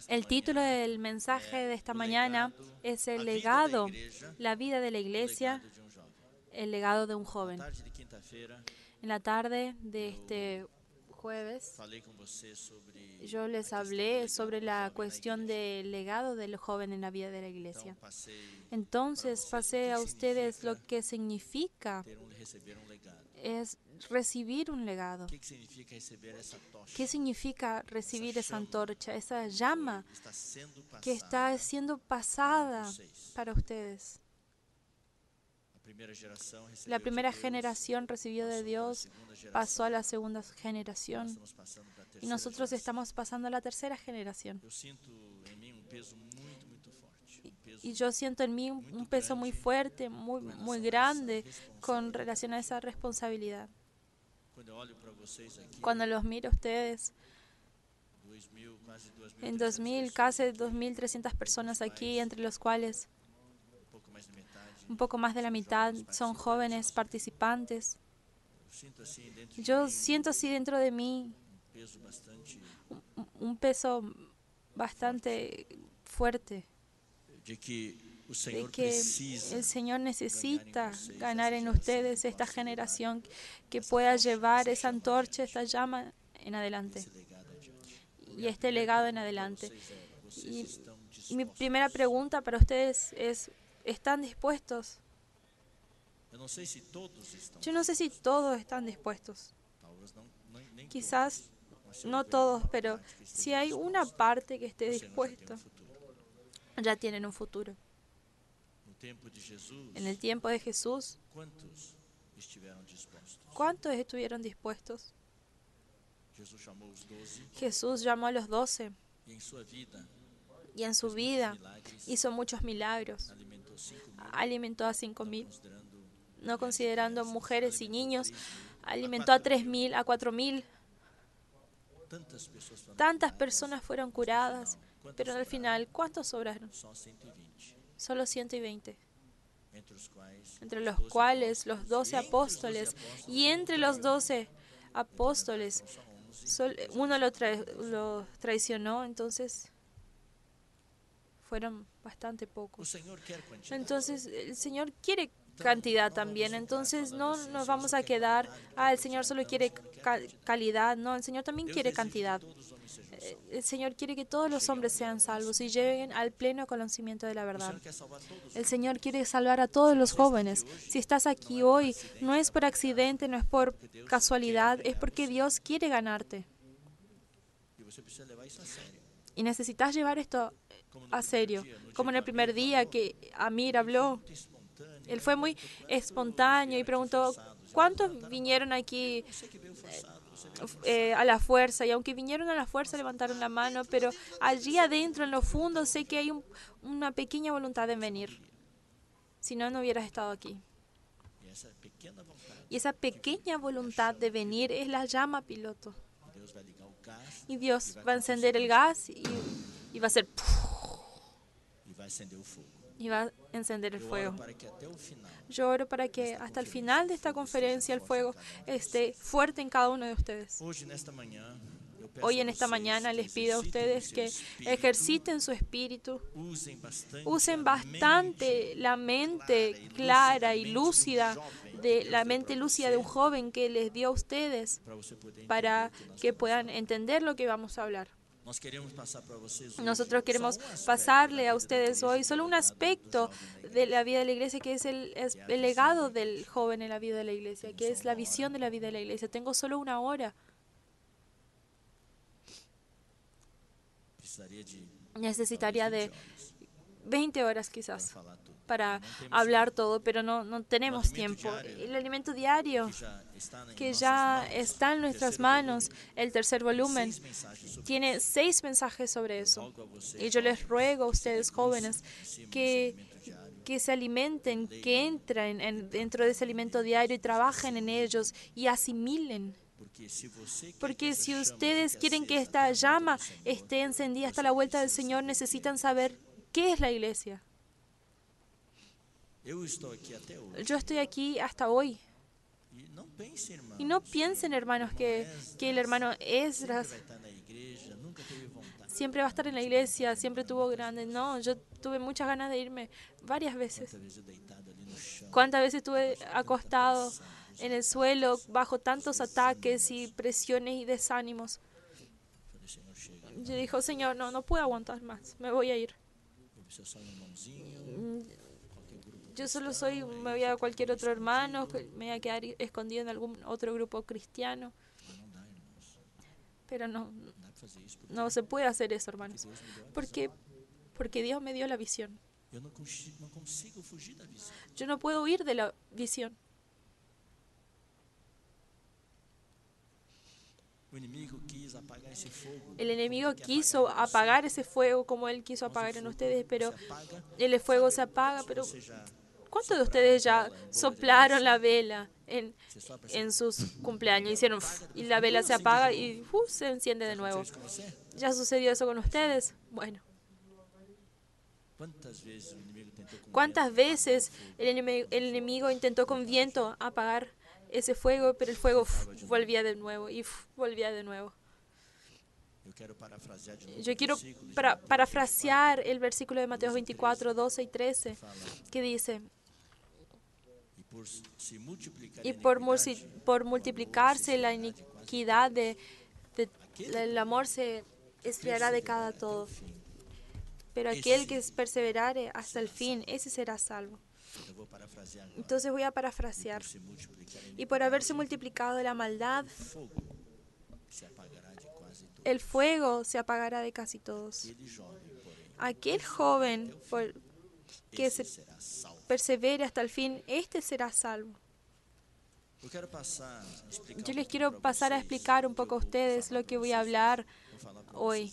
El título del mensaje de esta mañana es el legado, la vida de la iglesia, el legado de un joven. En la tarde de este jueves, yo les hablé sobre la cuestión del legado del joven en la vida de la iglesia. Entonces pasé a ustedes lo que significa es recibir un legado. ¿Qué significa recibir esa antorcha, esa llama que está siendo pasada para ustedes? La primera generación recibió de Dios, pasó a la segunda generación y nosotros estamos pasando a la tercera generación. Y yo siento en mí un peso muy fuerte, muy grande con relación a esa responsabilidad. Cuando los miro a ustedes, en 2000, casi 2.300 personas aquí, entre los cuales un poco más de la mitad son jóvenes participantes. Yo siento así dentro de mí un peso bastante fuerte de que el Señor necesita ganar en ustedes esta generación que pueda llevar esa antorcha, esta llama en adelante y este legado en adelante. Y mi primera pregunta para ustedes es, ¿están dispuestos? Yo no sé si todos están dispuestos. Quizás no todos, pero si hay una parte que esté dispuesta, ya tienen un futuro. En el tiempo de Jesús, ¿cuántos estuvieron dispuestos? Jesús llamó a los 12 y en su vida hizo muchos milagros. Alimentó a 5.000, no considerando mujeres y niños. Alimentó a 3.000, a 4.000. Tantas personas fueron curadas, pero al final, ¿cuántos sobraron? Solo 120. Entre los cuales los 12 apóstoles. Y entre los 12 apóstoles, uno lo traicionó, entonces fueron bastante pocos. Entonces el Señor quiere cantidad también, entonces no nos vamos a quedar, el Señor solo quiere calidad, no, el Señor también quiere cantidad. El Señor quiere que todos los hombres sean salvos y lleguen al pleno conocimiento de la verdad. El Señor quiere salvar a todos los jóvenes. Si estás aquí hoy, no es por accidente, no es por casualidad, es porque Dios quiere ganarte. Y necesitas llevar esto a serio. Como en el primer día que Amir habló, él fue muy espontáneo y preguntó, ¿cuántos vinieron aquí a la fuerza? Y aunque vinieron a la fuerza, levantaron la mano, pero allí adentro, en lo fondo, sé que hay una pequeña voluntad de venir. Si no, no hubieras estado aquí. Y esa pequeña voluntad de venir es la llama piloto. Y Dios va a encender el gas y va a hacer... Y va a encender el fuego. Yo oro para que hasta el final de esta conferencia el fuego esté fuerte en cada uno de ustedes. Hoy en esta mañana les pido a ustedes que ejerciten su espíritu, usen bastante la mente clara y lúcida, la mente lúcida de un joven que les dio a ustedes para que puedan entender lo que vamos a hablar. Nosotros queremos pasarle a ustedes hoy solo un aspecto de la vida de la iglesia, que es el legado del joven en la vida de la iglesia, que es la visión de la vida de la iglesia. Tengo solo 1 hora. Necesitaría de 20 horas quizás para hablar todo, pero no tenemos tiempo. El alimento diario que ya está en nuestras manos, el tercer volumen, tiene 6 mensajes sobre eso. Y yo les ruego a ustedes jóvenes que que se alimenten, que entren dentro de ese alimento diario y trabajen en ellos y asimilen. Porque si ustedes quieren que esta llama esté encendida hasta la vuelta del Señor, necesitan saber qué es la iglesia. Yo estoy aquí hasta hoy. Y no piensen, hermanos, que el hermano Esdras siempre va a estar en la iglesia, siempre tuvo grandes. No, yo tuve muchas ganas de irme varias veces. ¿Cuántas veces estuve acostado en el suelo bajo tantos ataques y presiones y desánimos? Yo dije, Señor, no puedo aguantar más, me voy a ir. Yo solo me voy a cualquier otro hermano, me voy a quedar escondido en algún otro grupo cristiano. Pero no se puede hacer eso, hermanos. Porque Dios me dio la visión. Yo no puedo huir de la visión. El enemigo quiso apagar ese fuego como él quiso apagar en ustedes, pero el fuego se apaga. Pero ¿cuántos de ustedes ya soplaron la vela en sus cumpleaños? Hicieron y la vela se apaga y se enciende de nuevo. ¿Ya sucedió eso con ustedes? Bueno. ¿Cuántas veces el enemigo intentó con viento apagar ese fuego, pero el fuego volvía de nuevo y volvía de nuevo? Yo quiero parafrasear el versículo de Mateo 24, 12 y 13, que dice: y por multiplicarse la iniquidad, el amor se esfriará de cada todo. Pero aquel que perseverare hasta el fin, ese será salvo. Entonces voy a parafrasear. Y por haberse multiplicado la maldad, el fuego se apagará de casi todos. Aquel joven que se persevere hasta el fin, este será salvo. Yo les quiero pasar a explicar un poco a ustedes lo que voy a hablar hoy.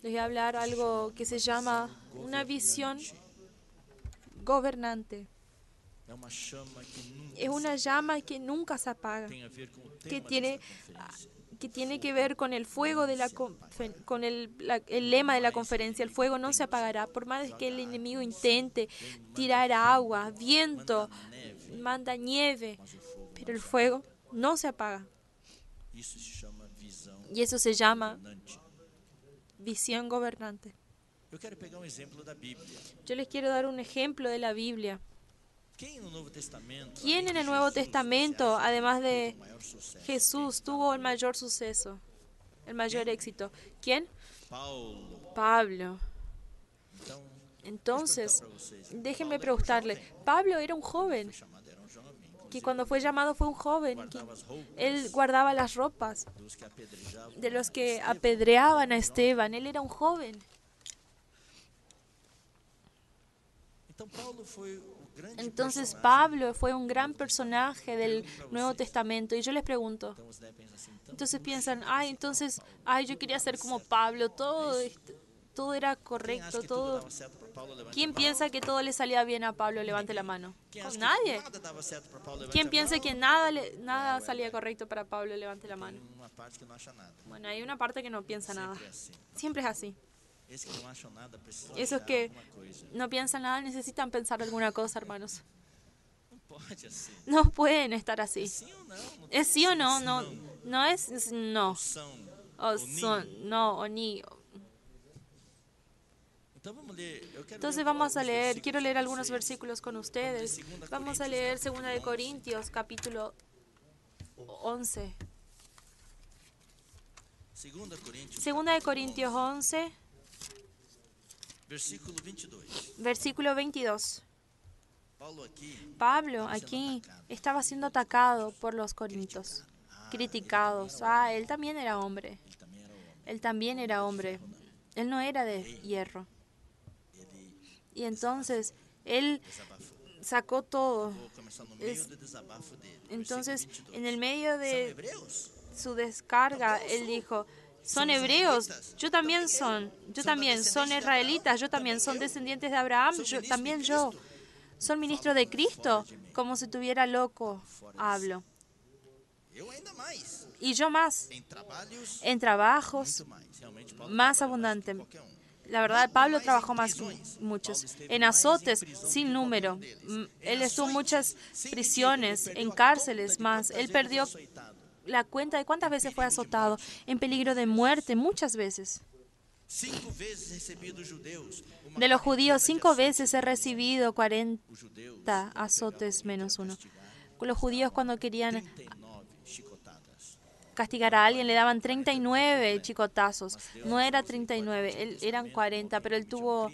Les voy a hablar algo que se llama una visión gobernante. Es una llama que nunca se apaga, que tiene que ver con el fuego con el lema de la conferencia: el fuego no se apagará. Por más que el enemigo intente tirar agua, viento, manda nieve, pero el fuego no se apaga. Y eso se llama visión gobernante. Yo les quiero dar un ejemplo de la Biblia. ¿Quién en el Nuevo Testamento, además de Jesús, tuvo el mayor suceso, el mayor éxito? ¿Quién? Pablo. Entonces, déjenme preguntarle, Pablo era un joven, que cuando fue llamado fue un joven, él guardaba las ropas de los que apedreaban a Esteban, él era un joven. Entonces Pablo fue un gran personaje del Nuevo Testamento. Y yo les pregunto, entonces piensan, yo quería ser como Pablo, todo era correcto, todo. ¿Quién piensa que todo le salía bien a Pablo? Levante la mano. Nadie. ¿Quién piensa que nada salía correcto para Pablo? Levante la mano. Bueno, hay una parte que no piensa nada. Siempre es así. Esos que no piensan nada necesitan pensar alguna cosa, hermanos. No pueden estar así. ¿Es sí o no? No es no. O son, no, o ni. Entonces vamos a leer, quiero leer algunos versículos con ustedes. Vamos a leer 2 Corintios, capítulo 11. 2 Corintios 11, versículo 22. Pablo aquí estaba siendo atacado por los corintios, criticados. Él también era hombre. Él también era hombre. Él no era de hierro. Y entonces él sacó todo. Entonces, en el medio de su descarga, él dijo: son hebreos, yo también son israelitas, yo también son descendientes de Abraham, también yo. son ministros de Cristo, como si estuviera loco, hablo. Y yo más, en trabajos, más abundante. La verdad, Pablo trabajó más que muchos. En azotes, sin número. Él estuvo en muchas prisiones, en cárceles más. Él perdió la cuenta de cuántas veces fue azotado, en peligro de muerte, muchas veces. De los judíos, 5 veces he recibido 40 azotes menos uno. Los judíos cuando querían castigar a alguien le daban 39 chicotazos. No era 39, eran 40, pero él tuvo...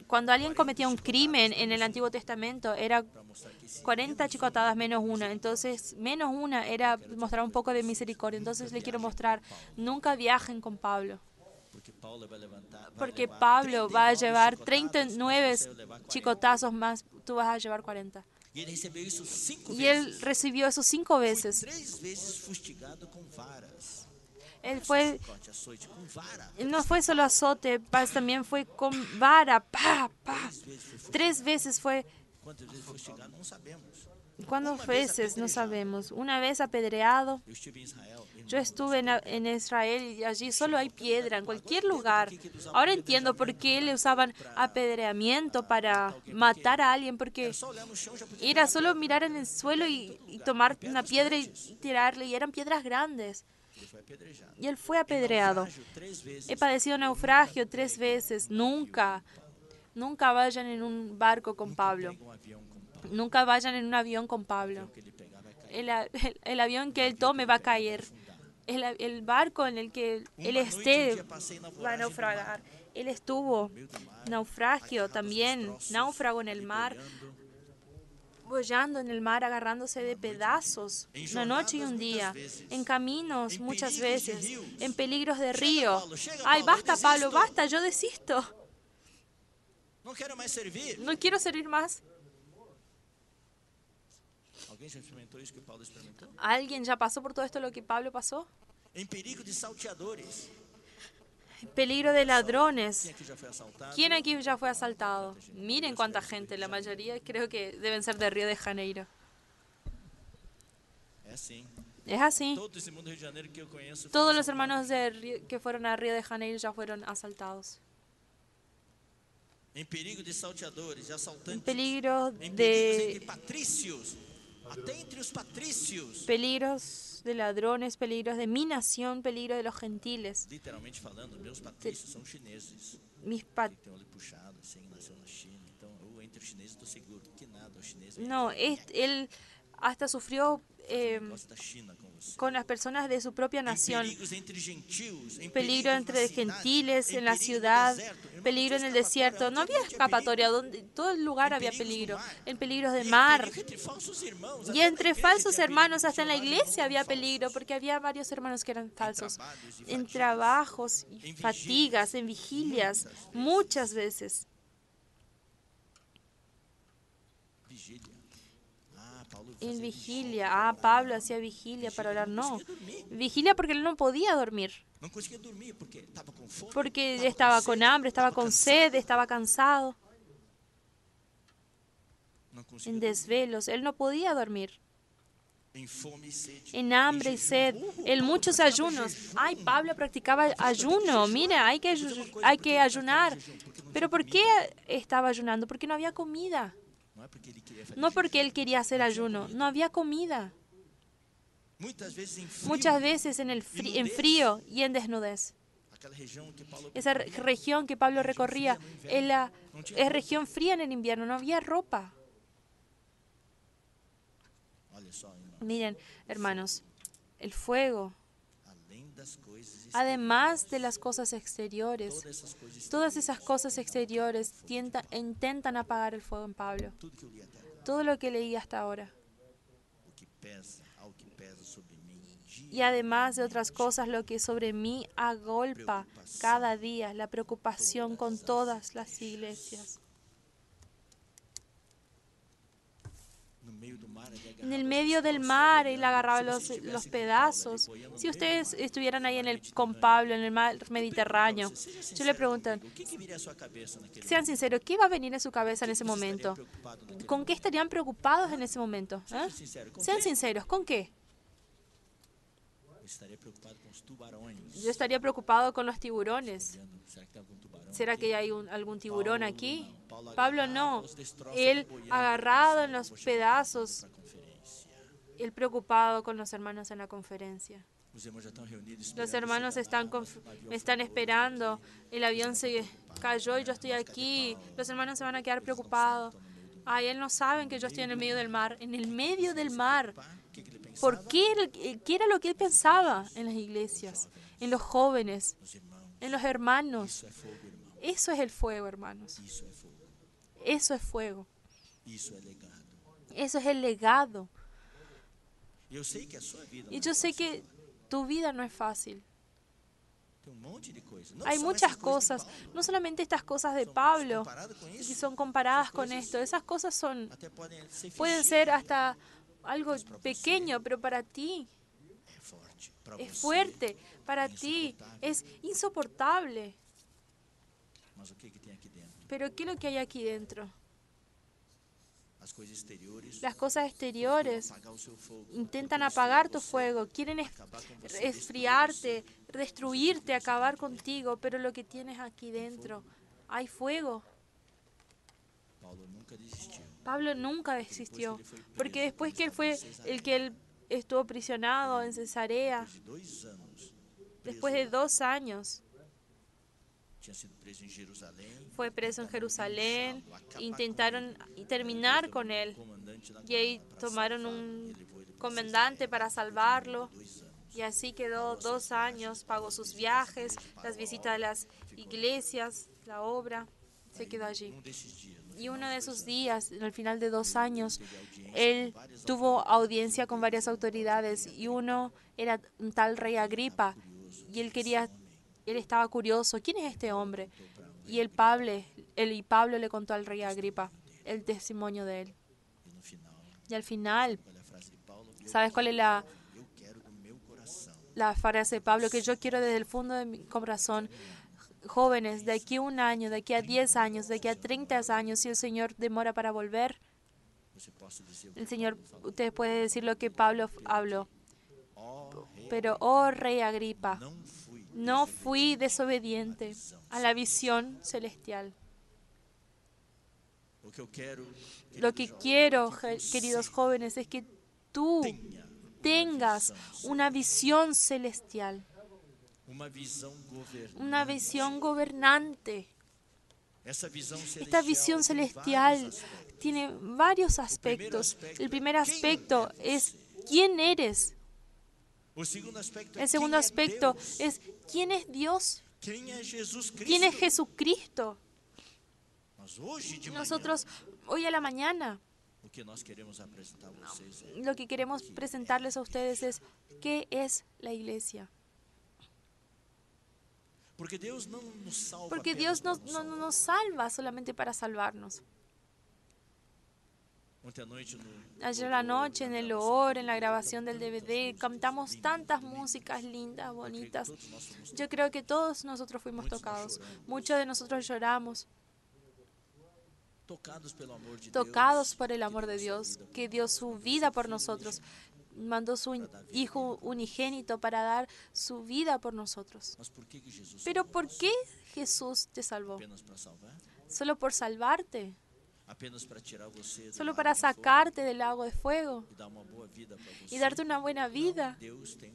Cuando alguien cometía un crimen en el Antiguo Testamento, era 40 chicotadas menos una. Entonces, menos una era mostrar un poco de misericordia. Entonces, le quiero mostrar, nunca viajen con Pablo. Porque Pablo va a llevar 39 chicotazos más, tú vas a llevar 40. Y él recibió eso 5 veces. Él fue, no fue solo azote, también fue con vara, pa, pa. 3 veces fue. ¿Cuántas veces? No sabemos. Una vez apedreado. Yo estuve en Israel y allí solo hay piedra en cualquier lugar. Ahora entiendo por qué le usaban apedreamiento para matar a alguien, porque era solo mirar en el suelo y tomar una piedra y tirarle, y eran piedras grandes. Y él fue apedreado. He padecido naufragio 3 veces. Nunca vayan en un barco con Pablo. Nunca vayan en un avión con Pablo. El avión que él tome va a caer. El barco en el que él esté va a naufragar. Él estuvo naufragio también, náufrago en el mar, boyando en el mar, agarrándose de pedazos, una noche y un día, en caminos muchas veces, en peligros de río. Ay, basta, Pablo, basta, yo desisto. No quiero servir más. ¿Alguien ya pasó por todo esto lo que Pablo pasó? Peligro de ladrones. ¿Quién aquí ya fue asaltado? Miren cuánta gente, la mayoría creo que deben ser de Río de Janeiro. Es así. Todos los hermanos que fueron a Río de Janeiro ya fueron asaltados. En peligro de peligros de ladrones, peligros de mi nación, peligro de los gentiles. Literalmente falando, meus patrícios são chineses. Mis Tem olho puxado, assim, nasceu na China. Então, eu entre os chineses estou seguro que nada, os chineses. No, él hasta sufrió con las personas de su propia nación. Peligro entre gentiles, en la ciudad, peligro en el desierto. No había escapatoria, donde todo el lugar había peligro. En peligros de mar. Y entre falsos hermanos, hasta en la iglesia había peligro, porque había varios hermanos que eran falsos. En trabajos, fatigas, en vigilias, muchas veces. En vigilia. Pablo hacía vigilia para orar. No. Vigilia porque él no podía dormir. Porque estaba con hambre, estaba con sed, estaba cansado. En desvelos. Él no podía dormir. En hambre y sed. En muchos ayunos. Ay, Pablo practicaba ayuno. Mira, hay que ayunar. ¿Pero por qué estaba ayunando? Porque no había comida. No porque él quería hacer ayuno, no había comida. Muchas veces en frío y en desnudez. Esa región que Pablo recorría es región fría en el invierno, no había ropa. Miren, hermanos, el fuego, además de las cosas exteriores, todas esas cosas exteriores intentan apagar el fuego en Pablo. Todo lo que leí hasta ahora. Y además de otras cosas, lo que sobre mí agolpa cada día, la preocupación con todas las iglesias. En el medio del mar, él agarraba los pedazos. Si ustedes estuvieran ahí con Pablo en el mar Mediterráneo, yo le pregunto, sean sinceros, ¿qué va a venir en su cabeza en ese momento? ¿Con qué estarían preocupados en ese momento? Sean sinceros, ¿con qué? Yo estaría preocupado con los tiburones. ¿Será que hay algún tiburón aquí? Pablo no. Él agarrado en los pedazos, él preocupado con los hermanos en la conferencia. Los hermanos me están esperando. El avión se cayó y yo estoy aquí. Los hermanos se van a quedar preocupados. Ay, él no saben que yo estoy en el medio del mar. En el medio del mar. ¿Por qué? ¿Qué era lo que él pensaba en las iglesias? En los jóvenes. En los hermanos. Eso es el fuego, hermanos. Eso es fuego. Eso es el legado. Y yo sé que tu vida no es fácil. Hay muchas cosas, no solamente estas cosas de Pablo, que son comparadas con esto. Esas cosas pueden ser hasta algo pequeño, pero para ti es fuerte, para ti es insoportable. Pero ¿qué es lo que hay aquí dentro? Las cosas exteriores intentan apagar tu fuego, quieren esfriarte, destruirte, acabar contigo, pero lo que tienes aquí dentro, hay fuego. Pablo nunca desistió, porque después que él estuvo prisionado en Cesarea, después de 2 años, fue preso en Jerusalén, intentaron terminar con él y ahí tomaron un comandante para salvarlo y así quedó 2 años, pagó sus viajes, las visitas a las iglesias, la obra, se quedó allí. Y uno de esos días, al final de 2 años, él tuvo audiencia con varias autoridades y uno era un tal rey Agripa y él estaba curioso, ¿quién es este hombre? Y Pablo le contó al rey Agripa el testimonio de él. Y al final, ¿sabes cuál es la frase de Pablo? Que yo quiero desde el fondo de mi corazón, jóvenes, de aquí a 1 año, de aquí a 10 años, de aquí a 30 años, si el Señor demora para volver, ustedes pueden decir lo que Pablo habló. Pero, oh rey Agripa, no fui desobediente a la visión celestial. Lo que quiero, queridos jóvenes, es que tú tengas una visión celestial, una visión gobernante. Esta visión celestial tiene varios aspectos. El primer aspecto es ¿quién eres? El segundo aspecto es ¿quién es Dios? ¿Quién es Jesucristo? Nosotros, hoy a la mañana, lo que queremos presentarles a ustedes es ¿qué es la iglesia? Porque Dios no nos salva solamente para salvarnos. Ayer a la noche en el Loor, en la grabación del DVD, cantamos tantas músicas lindas, bonitas. Yo creo que todos nosotros fuimos tocados. Muchos de nosotros lloramos. Tocados por el amor de Dios, que dio su vida por nosotros. Mandó su Hijo unigénito para dar su vida por nosotros. Pero ¿por qué Jesús te salvó? ¿Solo por salvarte? ¿Solo para sacarte del lago de fuego y darte una buena vida?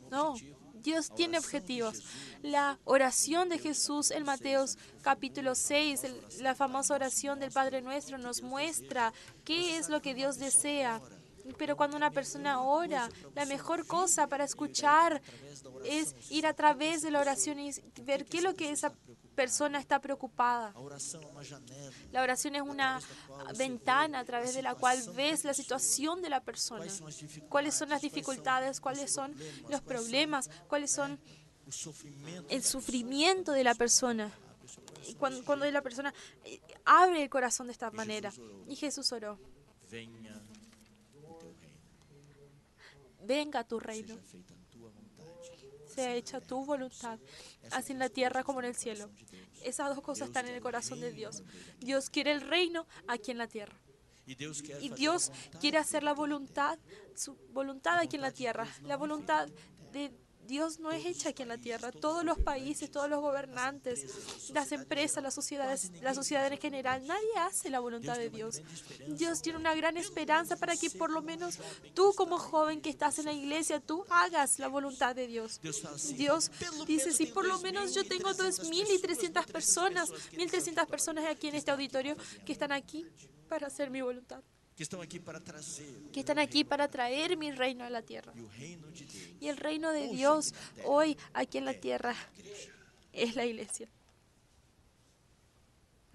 No, Dios tiene objetivos. La oración de Jesús en Mateo capítulo 6, la famosa oración del Padre Nuestro, nos muestra qué es lo que Dios desea. Pero cuando una persona ora, la mejor cosa para escuchar es ir a través de la oración y ver qué es lo que esa persona está preocupada. La oración es una ventana a través de la cual ves la situación de la persona. Cuáles son las dificultades, cuáles son los problemas, cuáles son el sufrimiento de la persona. Cuando la persona abre el corazón de esta manera. Y Jesús oró. venga tu reino, seja feita a tua vontade. sea hecha tu voluntad, así en la tierra como en el cielo. Esas dos cosas están en el corazón de Dios. Dios quiere el reino aquí en la tierra. E Deus quer Y fazer a Dios vontade quiere hacer la dele aqui na terra. su voluntad aquí en la tierra. La voluntad de Dios no es hecha aquí en la tierra. Todos los países, todos los gobernantes, las empresas, las sociedades, la sociedad en general, nadie hace la voluntad de Dios. Dios tiene una gran esperanza para que por lo menos tú como joven que estás en la iglesia, tú hagas la voluntad de Dios. Deus fala assim, Dios pelo dice, menos si tem por lo menos yo tengo 2.300 personas, 1.300 personas aquí en este auditorio que están aquí para hacer mi voluntad, que estão aqui para trazer que están aquí para traer mi reino a la tierra. e o reino de Deus. Y el reino de Dios hoy aquí en la tierra es la iglesia.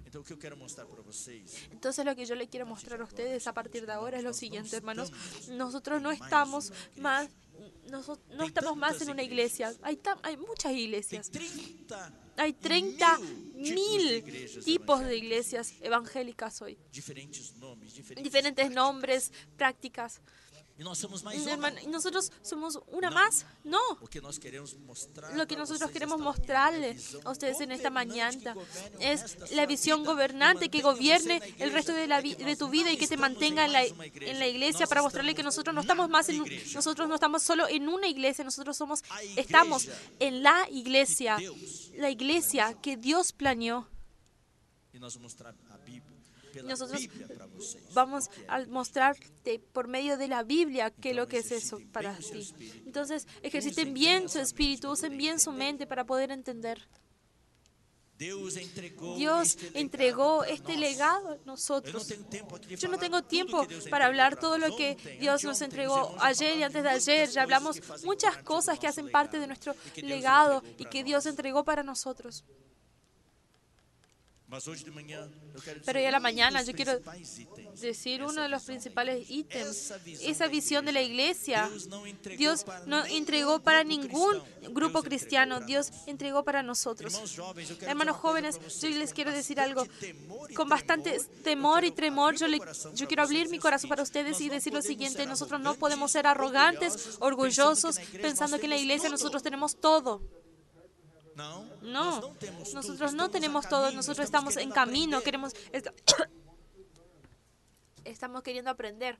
Então o que eu quero mostrar para vocês Entonces lo que yo le quiero mostrar a ustedes a partir de ahora es lo siguiente, hermanos. Nosotros no estamos más, no estamos más en una iglesia. Hay muchas tem iglesias. 30 Hay mil 30.000 tipos de iglesias evangélicas hoy. diferentes nomes, Diferentes nombres, prácticas. E nós somos mais Hermano, ¿y nosotros somos una No. más? No. O que nós queremos mostrar Lo que para nosotros vocês queremos esta mostrarle manhã é a visão a ustedes en esta governante mañana que governe o es resto da la sua visión vida, gobernante que mantenha gobierne você na el resto igreja, de tu vida y que te não mantenga estamos en mais uma la iglesia nós para mostrarle que estamos nosotros no na estamos más igreja. nosotros no estamos solo en una iglesia, nosotros A igreja estamos en la iglesia, que Deus la iglesia que Dios planeó. E nós vamos mostrar a Bíblia, pela Nosotros Bíblia para vocês. vamos o que é. a mostrarte por medio de la Biblia qué es lo que es ejerciten eso bien para su ti. espíritu. Entonces, ejerciten Usen bien bien su esa espíritu, mente usen para bien poder su entender. mente para poder entender. Dios entregó este legado a Eu não nosotros. tenho tempo aqui de Yo no falar tengo tudo tiempo que Deus para entregou hablar para todo nós. lo que Ontem, Dios nos anteontem, entregó os irmãos já ayer y falaram antes de de ayer. muitas Ya hablamos coisas que fazem muchas parte do cosas que nosso hacen parte de legado nuestro e que Deus legado entregou y para que nós. Dios entregó para nosotros. Mas hoje de manhã eu quero Pero dizer hoy a la um mañana dos yo quiero principais itens, decir essa uno de los visão da principales igreja. ítems, Essa esa visión de la iglesia. Deus não entregou Dios para no nenhum entregó para grupo ningún cristão. grupo Deus cristiano, entregou para Dios nós. entregó para nosotros. Irmãos jovens, eu quero Hermanos dizer uma coisa jóvenes, para yo vocês, les com quiero decir bastante algo. temor e Con bastante tremor, temor y eu quero tremor, abrir meu coração yo para quiero vocês abrir e mi dizer o corazón para seguinte, ustedes nós y não decir lo podemos siguiente: ser nosotros no arrogantes, podemos ser arrogantes, orgulhosos, orgullosos, pensando que na igreja pensando que en la nós iglesia temos nosotros tudo. tenemos todo. Não, No, nós não temos nosotros tudo, no estamos a tenemos todo, caminho, nosotros estamos estamos en querendo camino, aprender. estamos queriendo aprender.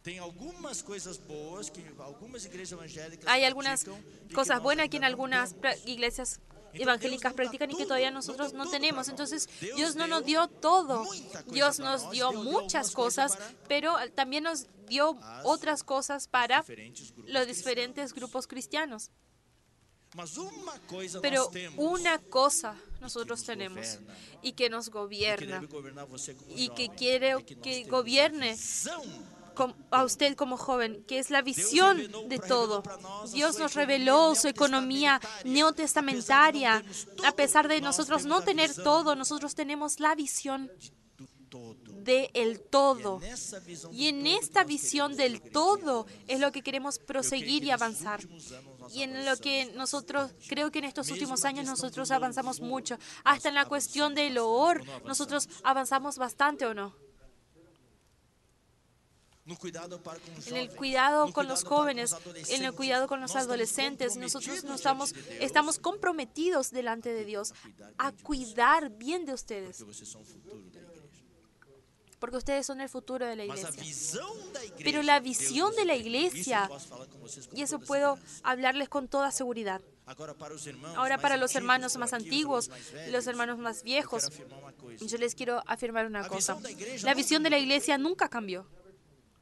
Tem algumas coisas boas que algumas igrejas evangélicas Hay algunas praticam e que cosas nós buenas que en ainda não algunas temos. iglesias Então, evangélicas Deus não dá practican y que tudo, todavía não nosotros deu no tudo tenemos. para Entonces, nós. Dios no Deus nos deu dio todo. muita coisa Dios para nos nós, dio deu muchas algumas coisas cosas, para pero también nos dio otras cosas para diferentes grupos los cristãos. diferentes grupos cristianos. Mas uma coisa Pero nós temos una cosa nosotros nos tenemos governa, y que nos e que gobierna deve governar você como y que jovem, quiere é que nós que temos a gobierne visão a usted como joven, que es la visión de todo. Dios nos reveló su economía neotestamentaria. A pesar de nosotros no tener todo, nosotros tenemos la visión do todo. del todo. Nessa visão Y en do todo esta que nós visión queremos del progredir, todo irmãos. es lo que queremos Eu creio proseguir que y nos avanzar. últimos anos nós Y en lo que avançamos nosotros, bastante. creo que en estos Mesmo últimos na años questão nosotros do avanzamos louvor, mucho. nós Hasta en la cuestión avançamos del bastante, loor, ou não nosotros avançamos? avanzamos bastante o no. No cuidado para com os En el jovens, cuidado no con los cuidado para jóvenes, os en el adolescentes. cuidado con los Nós estamos adolescentes, nosotros comprometidos no diante de Deus, estamos comprometidos delante de Dios a cuidar bien de ustedes, porque vocês são o futuro da igreja. porque ustedes son el futuro de la Mas a iglesia. visão da igreja, Pero la Deus visión nos de la entregou. iglesia, Isso eu posso falar com vocês com y eso toda puedo segurança. hablarles con toda seguridad. Agora para os irmãos Ahora mais para los antigos hermanos por más aqui, os antiguos, irmãos mais velhos, los hermanos más eu viejos, quero afirmar uma coisa. yo les quiero afirmar una La cosa. visión de la iglesia La nunca visión de la cambió. iglesia nunca cambió.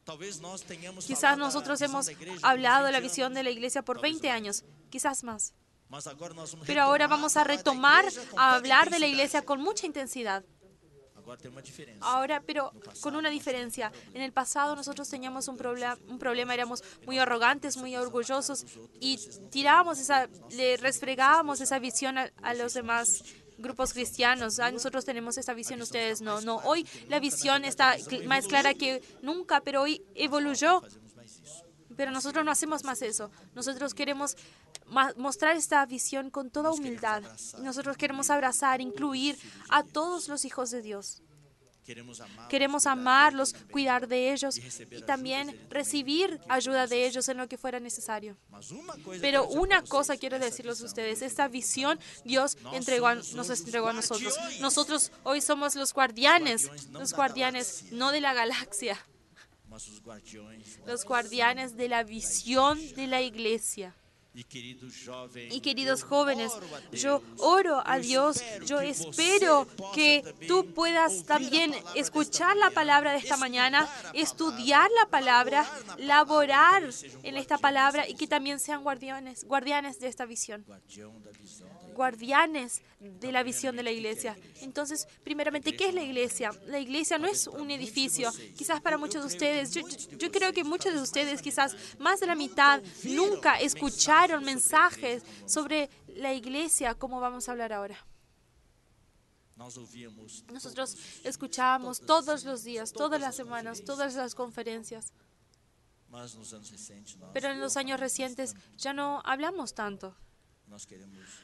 Talvez nós tenhamos Quizás falado da nosotros visão hemos da igreja por hablado de la 20 visión anos, de la iglesia por talvez 20 mais. años, quizás más. Mas agora nós vamos Pero ahora retomar vamos a falar da retomar igreja com a toda hablar de la intensidade. iglesia con mucha intensidad. Agora tem uma diferença. Ahora, pero No pasado, con una nós diferencia. tínhamos En el pasado nosotros teníamos un problema, éramos muy arrogantes, muy orgullosos y tirábamos le resfregábamos esa visión a los demás grupos cristianos. Nosotros tenemos esa visión, ustedes no. No, hoy la visión está más clara que nunca, pero hoy evoluyó. fazemos mais isso. Pero nosotros no hacemos más eso. Nosotros queremos mostrar esta visión con toda humildad. Nosotros queremos abrazar, incluir a todos los hijos de Dios. Queremos amarlos, cuidar de ellos y también recibir ayuda de ellos en lo que fuera necesario. Pero una cosa quiero decirles a ustedes, esta visión Dios nos entregó a nosotros. Nosotros hoy somos los guardianes no de la galaxia, los guardianes de la visión de la iglesia. Y queridos jóvenes, yo oro a Dios, yo espero que tú puedas también escuchar la palabra de esta mañana, estudiar la palabra, laborar en esta palabra y que también sean guardianes de esta visión, guardianes de la visión de la iglesia. Entonces, primeramente, ¿qué es la iglesia? La iglesia no es un edificio. Quizás para muchos de ustedes, yo creo que muchos de ustedes, quizás más de la mitad, nunca escucharon mensajes sobre la iglesia, como vamos a hablar ahora. Nosotros escuchábamos todos los días, todas las semanas, todas las conferencias. Pero en los años recientes ya no hablamos tanto.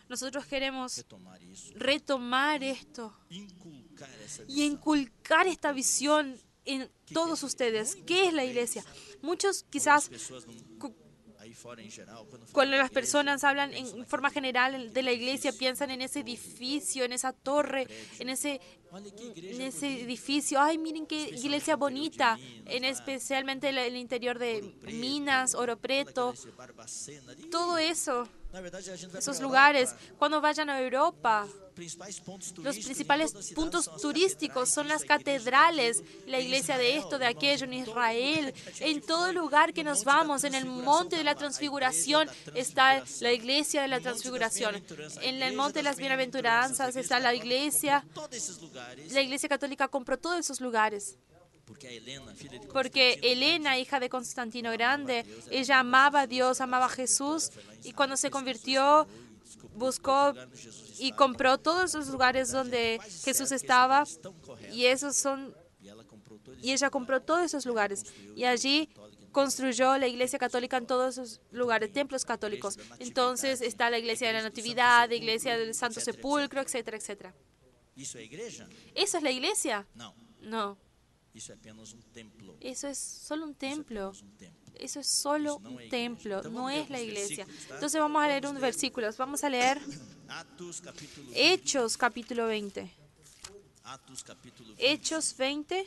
Nosotros queremos retomar esto y inculcar esta visión en todos ustedes. ¿Qué es la iglesia? Muchos quizás, cuando las personas hablan en forma general de la iglesia, piensan en ese edificio, en esa torre, en ese edificio. Ay, miren qué iglesia bonita, especialmente el interior de Minas, Ouro Preto, todo eso. Esos lugares, cuando vayan a Europa, los principales puntos turísticos son las catedrales, la iglesia de esto, de aquello, en Israel. En todo lugar que nos vamos, en el monte de la transfiguración está la iglesia de la transfiguración. En el monte de las bienaventuranzas está la iglesia. La iglesia católica compró todos esos lugares. Porque Elena, hija de Constantino Grande, ella amaba a Dios, amaba a Jesús, y cuando se convirtió, buscó y compró todos los lugares donde Jesús estaba, y ella compró todos esos lugares, y allí construyó la iglesia católica en todos esos lugares, templos católicos. Entonces está la iglesia de la Natividad, la iglesia del Santo Sepulcro, etcétera, etcétera. ¿Eso es la iglesia? No. Eso es solo un templo. Eso es solo un templo, no es la iglesia. Entonces vamos a leer unos versículos. Vamos a leer Hechos capítulo 20. Hechos 20.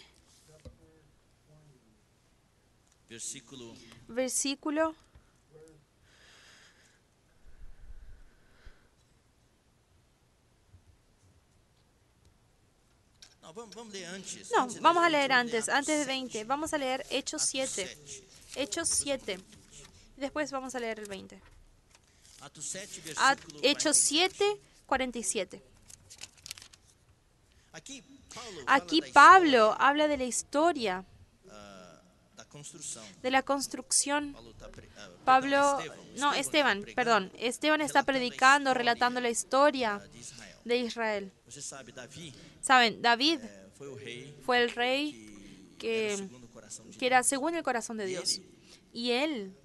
Versículo. No, vamos a leer antes de 20. Vamos a leer Hechos 7. Hechos 7. Después vamos a leer el 20. Hechos 7, 47. Aquí Pablo habla de la historia, de la construcción. Esteban está predicando, relatando la historia de Israel. Saben, David fue el rey que era según el corazón de Dios. Y él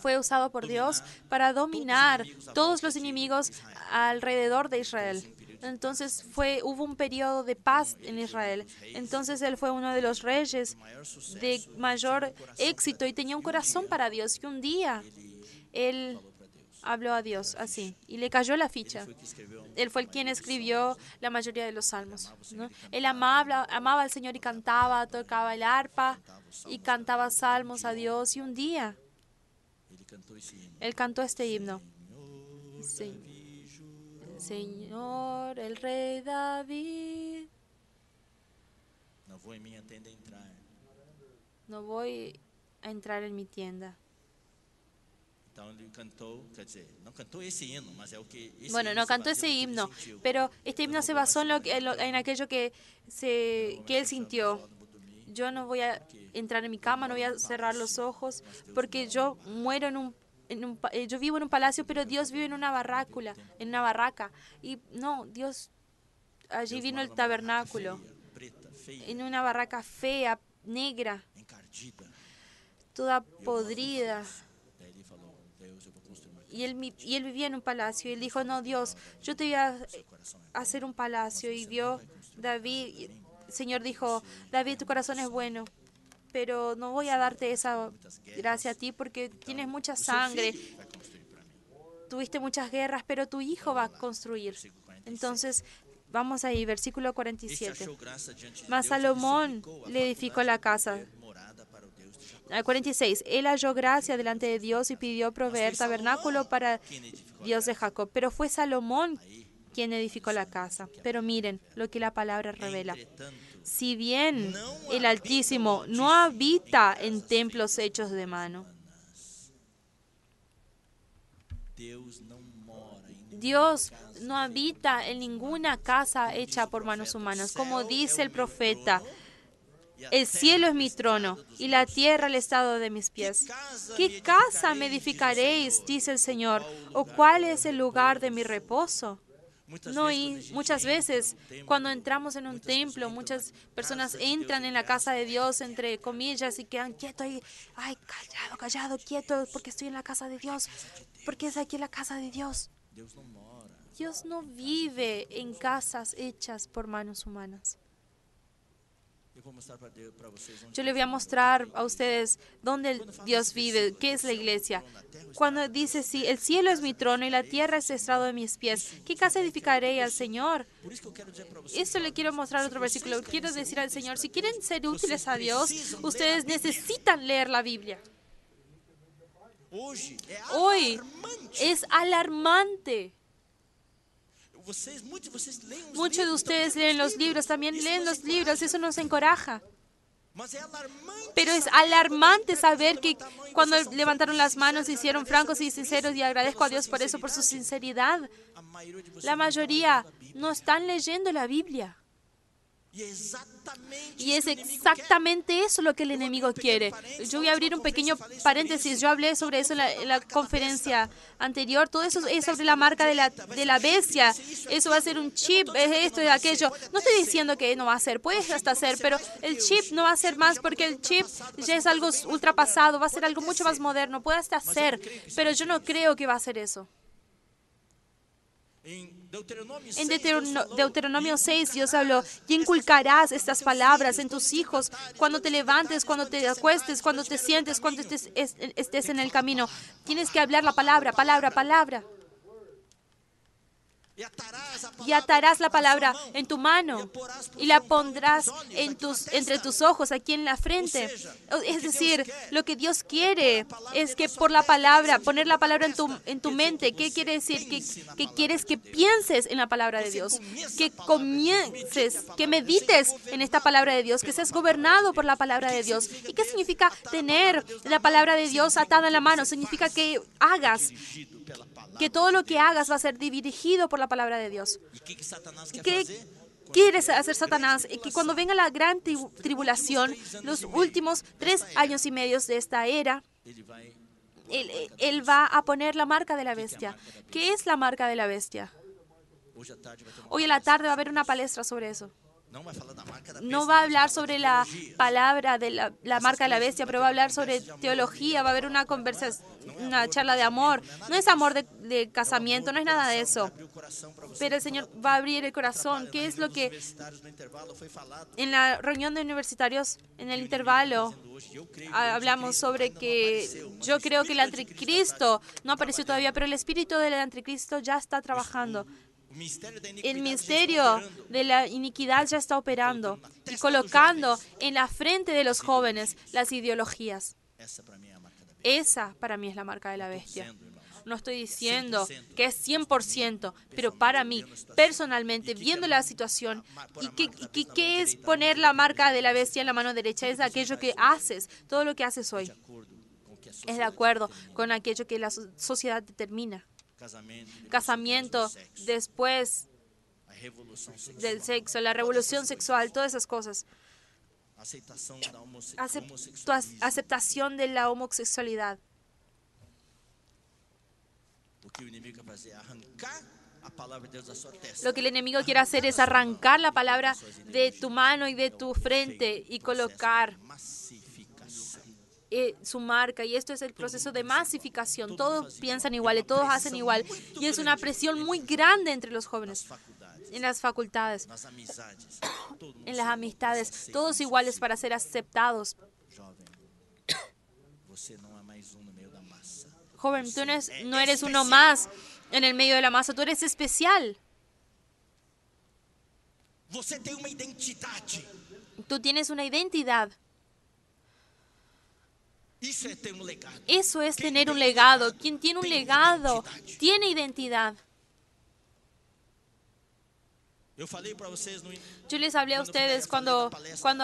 fue usado por Dios para dominar todos los enemigos alrededor de Israel. Entonces hubo un periodo de paz en Israel. Entonces él fue uno de los reyes de mayor éxito y tenía un corazón para Dios. Y un día él habló a Dios así y le cayó la ficha. Él fue quien escribió la mayoría de los salmos, ¿no? Él amaba al Señor y cantaba, tocaba el arpa y cantaba salmos a Dios. Y un día él cantó este himno. Señor, el rey David, no voy a entrar en mi tienda. Bueno, no cantó ese himno, pero este himno se basó en aquello que él sintió. Yo no voy a entrar en mi cama, no voy a cerrar los ojos, porque yo muero yo vivo en un palacio, pero Dios vive en una barraca. Y no, Dios, allí vino el tabernáculo, en una barraca fea, negra, toda podrida. Y él vivía en un palacio. Y él dijo, no, Dios, yo te voy a hacer un palacio. Y vio David Señor dijo, David, tu corazón es bueno, pero no voy a darte esa gracia a ti porque tienes mucha O seu sangre, filho vai construir para mí. tuviste muchas guerras, pero tu hijo va a construir. Versículo 46. Entonces, vamos ahí, versículo Este 47. achou graça diante de Mas Deus e lhe Salomón suplicou a le edificó la faculdade de casa. prover morada para o Deus de Jacó. Al 46. Él halló gracia delante de Dios y pidió proveer Mas foi tabernáculo Salomão para quem edificou a Dios de casa. Jacob. Pero fue Salomón Aí, quien edificó la casa. Pero miren lo que la palabra revela. entretanto, Si bien não el habita Altísimo o no Altíssimo habita em en casas templos feitas hechos de mano, Deus não mora em nenhuma Dios casa no habita en ninguna casa hecha por manos humanas. Como dice el profeta, e a el cielo terra es mi o trono estrado dos y la meus tierra el pés. estado de mis Que pies. casa ¿Qué casa me edificaréis, edificaréis? Dice el Señor. ¿O ¿O cuál es el lugar de mi reposo? Muitas No, vezes, quando a y gente muchas entra veces num templo, cuando entramos en un muitas pessoas templo, entram muchas na personas casa de Deus entran e en la casa de gastam. Dios, entre comillas, y quedan quietos y, ay, callado, callado, quieto, porque estoy en la casa de Dios, porque es aquí la casa de Dios. Deus não mora. Dios no vive en casas hechas por manos humanas. Eu vou mostrar para vocês onde Yo le voy a mostrar a ustedes dónde Dios vive, qué es la iglesia. Cuando dice, sí, el cielo es mi trono y la tierra es estrado de mis pies, ¿qué casa edificaré al Señor? Por isso que eu quero dizer para vocês. Esto le quiero mostrar otro versículo. Quiero decir al Señor, si quieren ser útiles a Dios, ustedes necesitan leer la Biblia. Hoje é Hoy alarmante. es alarmante. Muitos de vocês leem os Muchos de livros, ustedes estão leen lendo los libros, también Isso leen nos los libros, encoraja. eso nos encoraja. Mas é alarmante Pero es saber alarmante quando saber que levantam a mão e cuando vocês são levantaron francos las e manos se sinceros, hicieron agradeço francos a y Deus por sinceros isso, y agradezco a pela Dios sua por eso, por su sinceridade. sinceridad. A maioria de vocês La não mayoría estão lendo a Bíblia. no están leyendo la Biblia. E é exatamente Y isso es que o inimigo exactamente eso lo que el enemigo quiere. Yo voy a abrir un pequeño paréntesis. Yo hablé sobre eso en la conferencia anterior. Todo eso es sobre la marca de la bestia. Eso va a ser un chip, es esto y aquello. No estoy diciendo que no va a ser, puede hasta ser, pero el chip no va a ser más porque el chip ya es algo ultrapasado, va a ser algo mucho más moderno, puede hasta ser, pero yo no creo que va a ser eso. En Deuteronomio 6, Dios habló, y inculcarás estas palabras en tus hijos cuando te levantes, cuando te acuestes, cuando te sientes, cuando estés en el camino. Tienes que hablar la palabra, palabra, palabra. Y atarás la palabra en tu mano y la pondrás entre tus ojos, aquí en la frente. Es decir, lo que Dios quiere es que por la palabra, poner la palabra en tu mente. ¿Qué quiere decir? Que quieres que pienses en la palabra de Dios, que comiences, que medites en esta palabra de Dios, que seas gobernado por la palabra de Dios. ¿Y qué significa tener la palabra de Dios atada en la mano? Significa que hagas, que todo lo que hagas va a ser dirigido por la palabra de Dios. ¿Qué quiere hacer Satanás? Que cuando venga la gran tribulación, los últimos 3 años y medio de esta era, él va a poner la marca de la bestia. ¿Qué es la marca de la bestia? Hoy en la tarde va a haber una palestra sobre eso. No va a hablar sobre la palabra de la marca de la bestia, pero va a hablar sobre teología, va a haber una conversación, una charla de amor. No es amor de casamiento, no es nada de eso. Pero el Señor va a abrir el corazón. ¿Qué es lo que en la reunión de universitarios, en el intervalo, hablamos sobre que yo creo que el anticristo no apareció todavía, pero el espíritu del anticristo ya está trabajando. El misterio de la iniquidad ya está operando y colocando en la frente de los jóvenes las ideologías. Esa para mí es la marca de la bestia. No estoy diciendo que es 100%, pero para mí, personalmente, viendo la situación, ¿y qué es poner la marca de la bestia en la mano derecha? Es aquello que haces, todo lo que haces hoy. Es de acuerdo con aquello que la sociedad determina. Casamiento, después del sexo, la revolución sexual, todas esas cosas. Aceptación de la homosexualidad. Lo que el enemigo quiere hacer es arrancar la palabra de tu mano y de tu frente y colocar su marca, y esto es el proceso de masificación. Todos piensan igual, todos hacen igual, y es una presión muy grande entre los jóvenes. en las facultades, nas amizades. Todo mundo en las se amistades, aceita todos como iguales seu para ser aceptados. filho. Jovem, você não é mais um no meio da massa. Joven, tú Você no eres uno especial. más en el medio de la masa, tú eres especial. Você tem uma identidade. Tú tienes una identidad. Isso é ter um legado. Eso es Quem tener tem un legado. legado Quien tiene un tem legado identidade. tiene identidad. Eu falei para vocês no Yo les hablé a ustedes cuando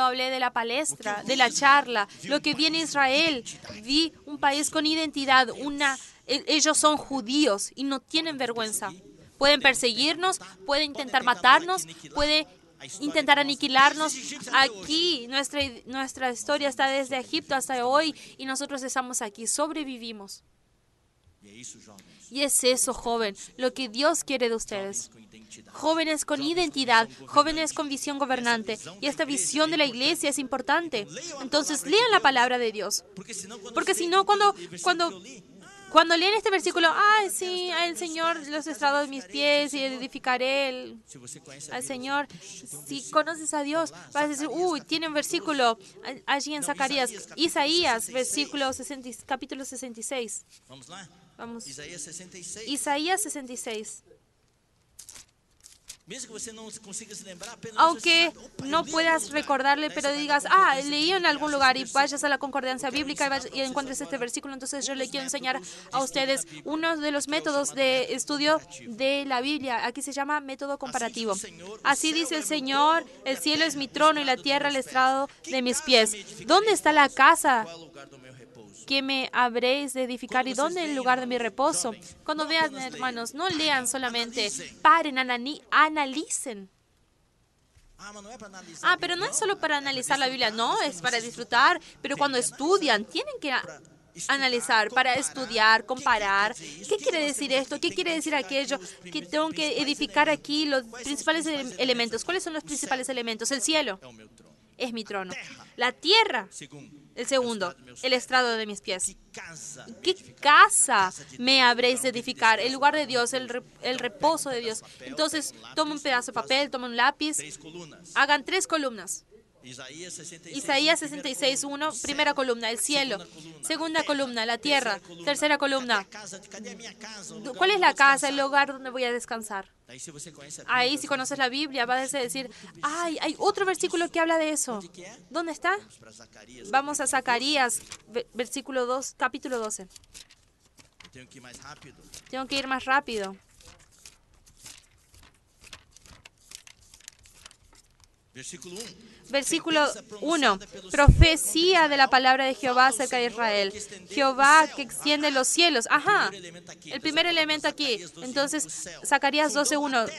hablé de la palestra, de la charla. Lo que vi en Israel, vi un país con identidad. Ellos son judíos y no tienen vergüenza. Pueden perseguirnos, pueden intentar matarnos, pueden intentar aniquilarnos. Aquí nuestra historia está desde Egipto hasta hoy y nosotros estamos aquí, sobrevivimos. E é isso, jovens. Y es eso, joven, lo que Dios quiere de ustedes. Jovens com identidade. Jóvenes con identidad, jóvenes con visión gobernante. Y esta visión de la iglesia es importante. Entonces lean la palabra de Dios. Porque si no, cuando leen este versículo, ay, sí, el Señor los estrado de mis pies y edificaré Se você conhece a al Bíblia, Señor. Si conoces a Dios, vas a decir, uy, tiene un versículo allí en Zacarías, Isaías, capítulo 66. vamos lá? Vamos. Isaías 66. Isaías 66. Mesmo que você não consiga se lembrar, apenas Aunque você sabe, opa, no eu li em puedas algum lugar. recordarle, Daí pero você vai na digas, concordância leí en bíblica, algún acha lugar y esse vayas a la versículo. concordancia Eu quero bíblica ensinar pra y vocês encuentres este agora versículo, entonces yo um le dos quiero enseñar métodos de a estudo ustedes da Bíblia. uno de los Aqui é o métodos chamado de método estudio comparativo. de la Biblia. Aquí se llama método comparativo. Assim diz o Senhor, o Así céu dice é el meu Señor, trono, el e a cielo es terra mi o trono y la estrado tierra el dos meus estrado pés. de mis Que pies. casa me edificarei ¿Dónde está la vós? casa Qual é o lugar do meu repouso? que me habréis de edificar y dónde es el lugar de mi reposo? Cuando vean, hermanos, no lean solamente, paren, analicen. Ah, mas não é para analisar. Ah, pero no es solo para analizar la Biblia, no, es para disfrutar. Pero cuando estudian, tienen que analizar, para estudiar, comparar. ¿Qué quiere decir esto? ¿Qué quiere decir aquello? Que tengo que edificar aquí los principales elementos. ¿Cuáles son los principales elementos? El cielo É o meu trono. es mi trono. La tierra, Segundo, el segundo, el estrado de mis pies. que casa me ¿Qué edificarei? casa me habréis de edificar? El lugar de Dios, el reposo de Dios. Entonces, toma un pedazo de papel, toma un lápiz, 3 colunas. hagan 3 columnas. Isaías 66. Isaías 66, 1, primera columna, el cielo. Segunda columna, la tierra. Tercera columna, Cadê a minha casa? O lugar ¿cuál es onde la vou casa, el descansar? lugar donde voy a descansar? Daí, se você conhece a Ahí, Bíblia, si conoces la Biblia, vas a decir, ay, hay otro versículo que habla de eso. ¿Dónde está? vamos para Zacarias. Vamos a Zacarías, versículo 2, capítulo 12. Eu tenho que ir mais rápido. Tengo que ir más rápido. Versículo 1. Versículo 1. Profecía de la palabra de Jehová acerca de Israel. Jehová que extiende los cielos. Ajá. El primer elemento aquí. Entonces, Zacarías 12:1.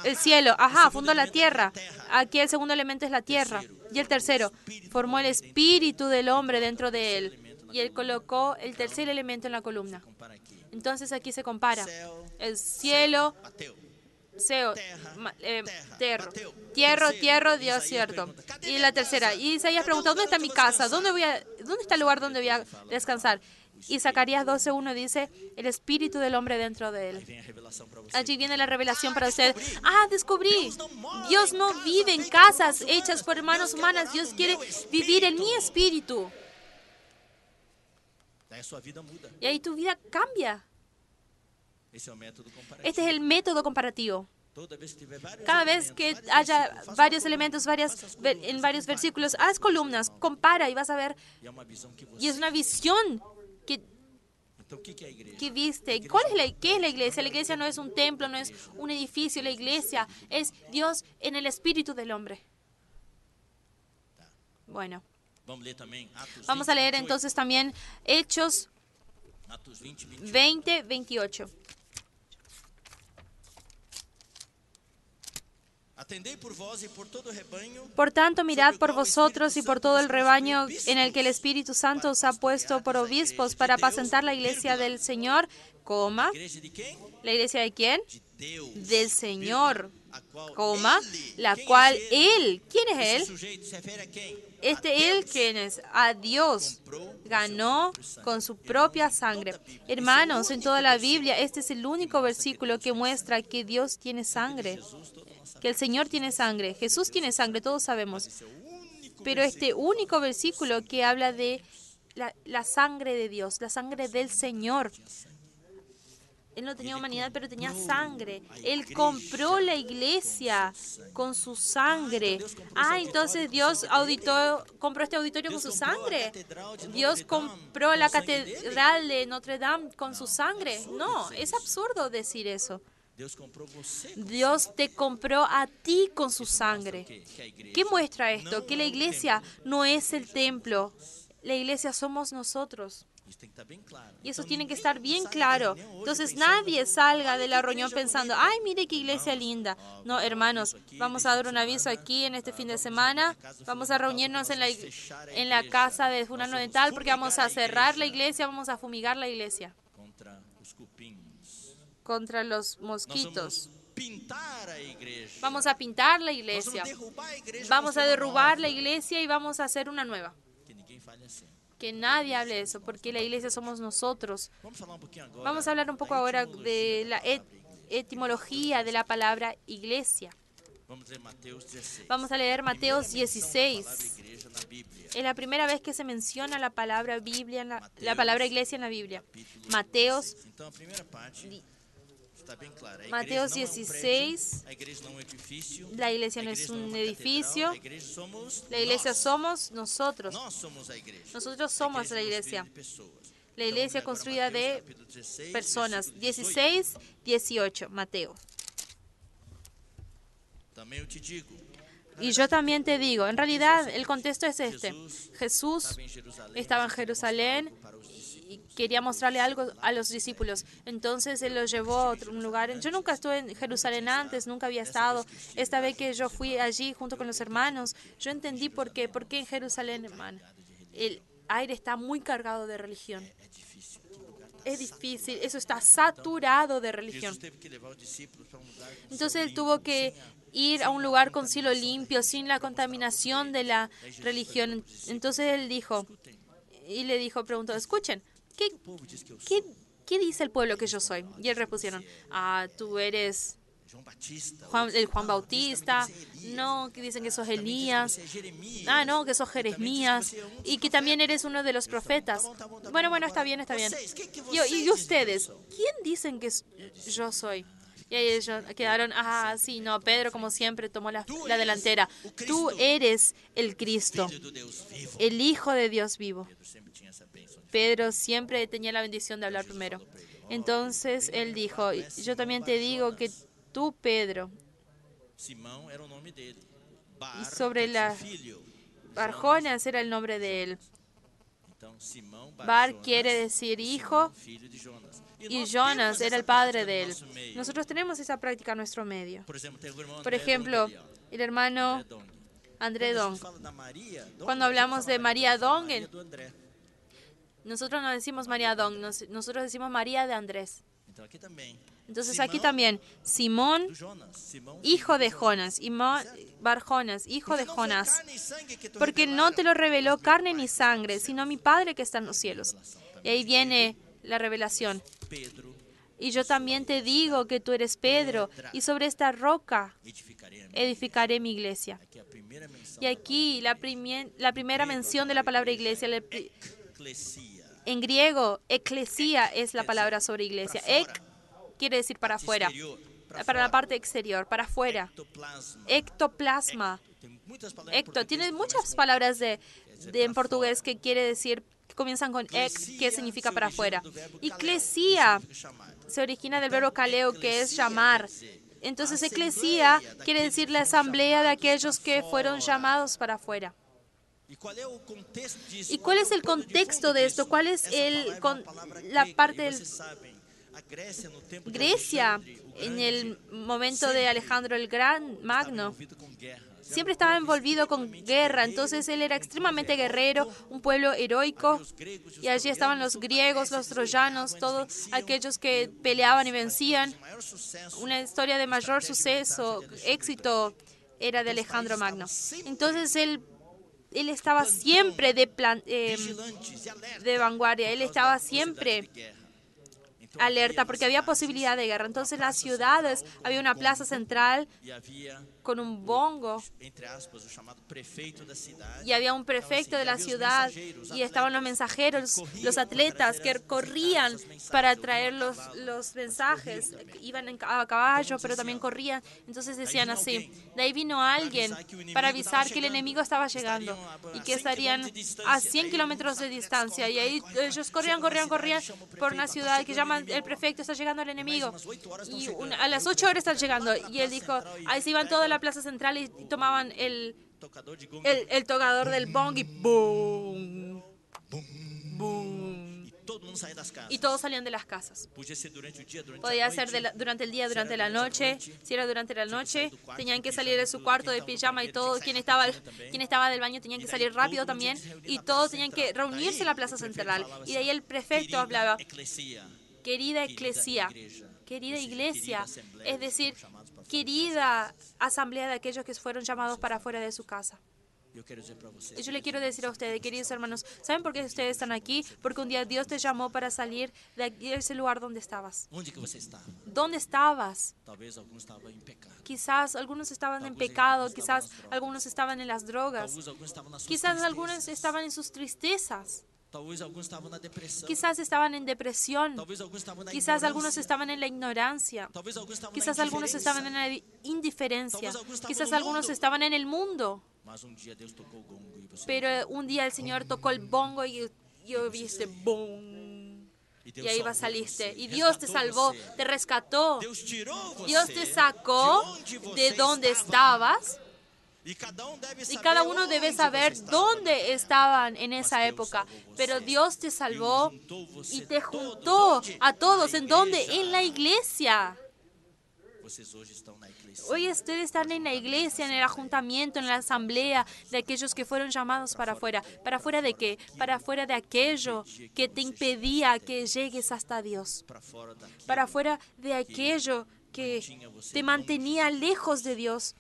El cielo. Ajá, fundó la tierra. Aquí el segundo elemento es la tierra. Y el tercero, formó el espíritu del hombre dentro de él. Y él colocó el tercer elemento en la columna. Compara aqui. Entonces aquí se compara. Céu, El cielo, bateu. Seo, Terra, tierra, Dios, cierto. Y la tercera, y Isaías pregunta, ¿dónde está mi casa? ¿Dónde está el lugar donde voy a descansar? Y Zacarías 12:1 dice, el espíritu del hombre dentro de Aí él. vem a revelação para você. Allí viene la revelación para usted. Ah, descubrí. Dios no vive en casas hechas por manos humanas. Dios quiere vivir en mi espíritu. Daí a sua vida muda. Y ahí tu vida cambia. Esse é o método comparativo. Este es el método comparativo. Toda vez que tiver vários Cada vez elementos, que vários haya versículos, faça varios uma elementos, coluna, faça as colunas, en varios compare. versículos, haz columnas, compara y vas a ver. E é uma visão que você. Y es una visión que Então, o que é a igreja? que viste. ¿Qué es la iglesia? La iglesia no es un templo, no es un edificio. La iglesia es Dios en el espíritu del hombre. Bueno, Vamos ler também Atos vamos a 20, leer 28. entonces también Hechos Atos 20, 28. 20, 28. Atendei por vós e por todo o rebanho. Por tanto, mirad por vosotros y por todo el rebaño en el que el Espíritu Santo os ha puesto por obispos para apacentar la iglesia del Señor, coma. Igreja de quem? ¿La iglesia de quién? De Deus. Del Señor, A qual coma, ele, la quem cual é ele? Él, ¿quién es Esse Él? sujeito se refere a quem? Este A Él, Deus. ¿quién es? A Dios ganó con su propia sangre. Hermanos, en toda la Biblia, este es el único versículo que muestra que Dios tiene sangre. Jesus, toda a nossa que el Señor tiene sangre. Jesús tiene sangre, todos sabemos. Pero este único versículo que habla de la sangre de Dios, la sangre del Señor. Él no tenía humanidad, pero tenía sangre. Él compró la iglesia con su sangre. Entonces Dios compró este auditorio con su sangre. Dios compró la catedral de Notre Dame con su sangre. No, es absurdo decir eso. Dios te compró a ti con su sangre. ¿Qué muestra esto? Que la iglesia no es el templo. La iglesia somos nosotros. Y eso tiene que estar bien claro. Entonces nadie salga de la reunión pensando, ¡ay, mire qué iglesia linda! No, hermanos, vamos a dar un aviso aquí en este fin de semana. Vamos a reunirnos en la casa de fulano de tal porque vamos a cerrar la iglesia, vamos a fumigar la iglesia. Contra los mosquitos. Vamos a pintar la iglesia. Vamos a derrubar la iglesia y vamos a hacer una nueva. Que nadie hable de eso, porque la iglesia somos nosotros. Vamos a hablar un poco ahora de la etimología de la palabra iglesia. Vamos a leer Mateos 16. Es la primera vez que se menciona la palabra Biblia, la palabra iglesia en la Biblia. Mateos 16, la iglesia no es un edificio, la iglesia somos nosotros. Nosotros somos la iglesia. La iglesia construida de personas. 16, 18, Mateo. Y yo también te digo, en realidad el contexto es este. Jesús estaba en Jerusalén y quería mostrarle algo a los discípulos. Entonces Él los llevó a un lugar. Yo nunca estuve en Jerusalén antes, nunca había estado. Esta vez que yo fui allí junto con los hermanos, yo entendí por qué. ¿Por qué en Jerusalén, hermano? El aire está muy cargado de religión. Es difícil, eso está saturado de religión. Entonces Él tuvo que ir a un lugar con cielo limpio, sin la contaminación de la religión. Entonces Él preguntó, escuchen, ¿qué dice el pueblo que yo soy? Y Él respusieron, tú eres Juan Bautista, no, que dicen que sos Elías, no, que sos Jeremías, y que también eres uno de los profetas. Bueno, está bien. ¿Y ustedes? ¿Quién dicen que yo soy? Y ahí ellos quedaron, sí, no, Pedro como siempre tomó la delantera. Tú eres el Cristo, el Hijo de Dios vivo. Pedro siempre tenía la bendición de hablar primero. Entonces él dijo, yo también te digo que tú, Pedro, y sobre Barjonas era el nombre de él. Bar quiere decir hijo, y Jonas era el padre de él. Nosotros tenemos esa práctica en nuestro medio. Por ejemplo, el hermano André Dong. Cuando hablamos de María Dong, nosotros no decimos María Dong, nosotros decimos María de Andrés. Entonces aquí también, Simón, hijo de Jonas, y Bar-Jonas, hijo de Jonás, porque no te lo reveló carne ni sangre, sino mi Padre que está en los cielos. Y ahí viene la revelación. Y yo también te digo que tú eres Pedro, y sobre esta roca edificaré mi iglesia. Y aquí la primera mención de la palabra iglesia, en griego, eclesia es la palabra sobre iglesia. Quiere decir para afuera, para la parte exterior, para afuera. Ectoplasma. Tiene muchas palabras en portugués que quiere decir, que comienzan con ec, que significa para afuera. Eclesia se origina del verbo caleo, que es llamar. Entonces, eclesia quiere decir la asamblea de aquellos que fueron llamados para afuera. ¿Y cuál es el contexto de esto? ¿Cuál es la parte del... Grecia, en el momento de Alejandro el Gran Magno, siempre estaba envolvido con guerra, entonces él era extremadamente guerrero, un pueblo heroico, y allí estaban los griegos, los troyanos, todos aquellos que peleaban y vencían. Una historia de mayor suceso, éxito, era de Alejandro Magno. Entonces él estaba siempre de vanguardia, él estaba siempre alerta porque había posibilidad de guerra. Entonces en las ciudades había una plaza central E havia, con un bongo entre aspas, o chamado prefeito da cidade. y había un prefecto de la ciudad y estaban los mensajeros, los atletas que corrían para traer los mensajes, iban a caballo, pero también corrían. Entonces decían así, de ahí vino alguien para avisar que el enemigo estaba llegando y que estarían a 100 kilómetros de distancia. Y ahí ellos corrían por una ciudad que llaman, el prefecto, está llegando el enemigo. Y a las 8 horas están llegando. Y él dijo, ahí se iban toda la plaza central y tomaban el Tocador de gong. tocador del bong y ¡boom! ¡Boom! E todo mundo saía das casas. Y todos salían de las casas. Podia ser durante o dia, durante a Podía noite. ser durante el día, durante la noche. Si era durante la noche, tenían que salir de su cuarto de pijama y todo. Quien estaba del baño tenían que salir rápido también. Y todos tenían que reunirse en la plaza central. Y de ahí el prefecto hablaba, Eclesia, querida eclesia, querida iglesia, asamblea, es decir, foram chamados para fora. querida asamblea de aquellos que fueron llamados para afuera de su casa. Eu quero dizer para vocês, Y yo le quiero decir a ustedes, queridos hermanos, ¿saben por qué ustedes están aquí? Porque un día Dios te llamó para salir de ese lugar donde estabas. onde que você está? ¿Dónde estabas? Talvez alguns estavam em pecado. Quizás algunos estaban en pecado, quizás algunos estaban en las drogas, Talvez alguns estavam nas suas quizás algunos tristezas. estaban en sus tristezas, Talvez alguns estavam na depressão. quizás estaban en depresión, Talvez alguns estavam na quizás algunos ignorância. estaban en la ignorancia, Talvez alguns estavam quizás na algunos estaban en indiferença. la indiferencia, quizás en el algunos mundo. estaban en el mundo. Mas dia Deus tocou o gongo e você Pero un día el Señor tocó el bongo y oíste boom. Y ahí va, saliste. Y Dios te salvó, te rescató. Deus tirou você Dios te sacó de donde estabas. E cada deve Y saber cada uno onde debe você saber estava. dónde estaban en esa época. Pero Dios te salvó y te juntó a todos. ¿En dónde? En la iglesia. Vocês hoje estão na igreja. Hoy ustedes están en la iglesia, en el ajuntamiento, en la asamblea de aquellos que fueron llamados para afuera. ¿Para afuera de qué? Para afuera de aquello que te impedía que llegues hasta Dios. Para fora daqui. Para afuera de aquello que te mantenía lejos de Dios.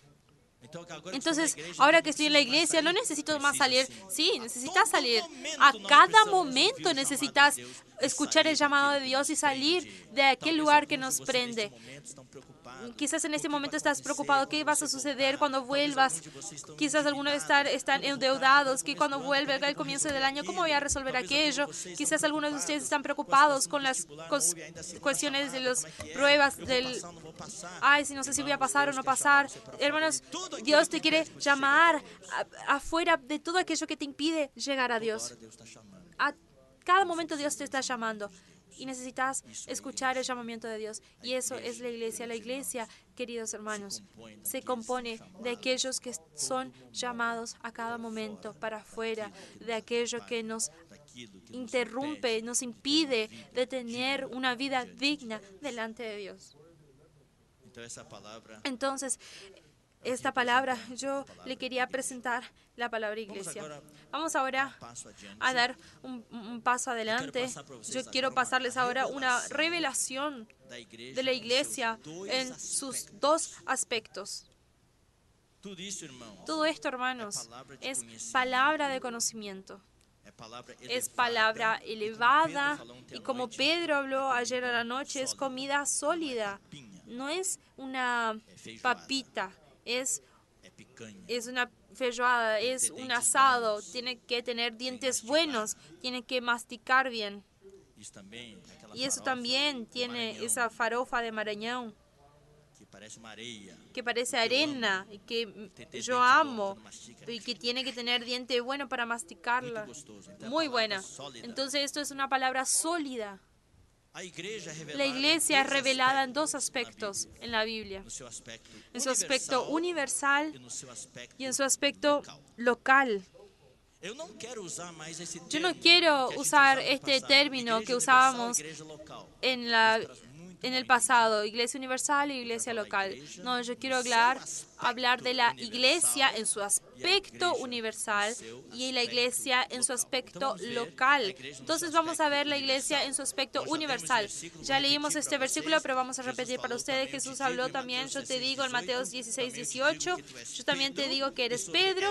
Então, agora Entonces, que estou na igreja, ahora não que estoy en la iglesia, no necesito más salir. Precisa Sí, necesitas salir. momento A nós cada precisamos momento ouvir o chamado necesitas de Deus e escuchar sair el llamado de daquele Dios y que nos salir prende. de aquel Talvez lugar que alguns nos de vocês, prende. neste momento, estão preocupados. Quizás en este O que momento vai estás acontecer preocupado qué quando vas a você suceder voltar? cuando Talvez vuelvas. alguns de vocês estão Quizás algunos están endeudados, que cuando vuelve al comienzo del año, ¿cómo voy a resolver aquello? Quizás algunos de ustedes están preocupados con las cuestiones de las pruebas del... Ay, si no sé si voy a pasar o no pasar. Hermanos, Dios te quiere llamar afuera de todo aquello que te impide llegar a Dios. Deus está chamando. A cada momento Dios te está llamando y necesitas escuchar el llamamiento de Dios. Y eso es la iglesia. La iglesia, queridos hermanos, se compone de aquellos que son llamados a cada momento para afuera, de aquello que nos Daquilo que nos interrumpe, nos impide de tener una vida digna delante de Dios. Então essa palavra, Entonces, esta palabra, yo le quería presentar la palabra iglesia. Vamos ahora passo adiante. a dar un paso adelante. Yo quiero pasarles ahora una revelación Da igreja, de la iglesia en sus dos aspectos. Tudo isso, irmão, Todo esto, hermanos, es palabra de conocimiento. é palavra Es elevada, palabra e elevada como Pedro falou ontem y à como noite, Pedro habló ayer a la noche, es comida sólida. papinha, No es una papita, es é picanha. una feijoada, es un asado. Tiene que tener dientes buenos, tiene que masticar bien. Isso também, aquela Y eso farofa también do tiene Maranhão, esa farofa de Maranhão que parece uma areia. que parece arena y que Tem yo dente amo bom, quando mastica, y que tiene que tener diente bueno para masticarla. muito gostoso. Então, a Muy palavra buena. sólida. Entonces esto es una palabra sólida. A igreja é revelada La iglesia em es dois revelada en dos aspectos aspectos en la Biblia. no seu aspecto En su aspecto universal e no seu aspecto y en su aspecto local. local. Eu não quero usar mais esse Yo no termo quiero que a gente usar usava no este passado. término Igreja que universal, usábamos igreja local. en la Isso traz muito en el pasado, iglesia universal y iglesia local. No, yo quiero hablar de la iglesia en su aspecto universal y la iglesia en su aspecto local. Entonces vamos a ver la iglesia en su aspecto universal. Ya leímos este versículo, pero vamos a repetir para ustedes. Jesús habló también, yo te digo en Mateo 16, 18, yo también te digo que eres Pedro,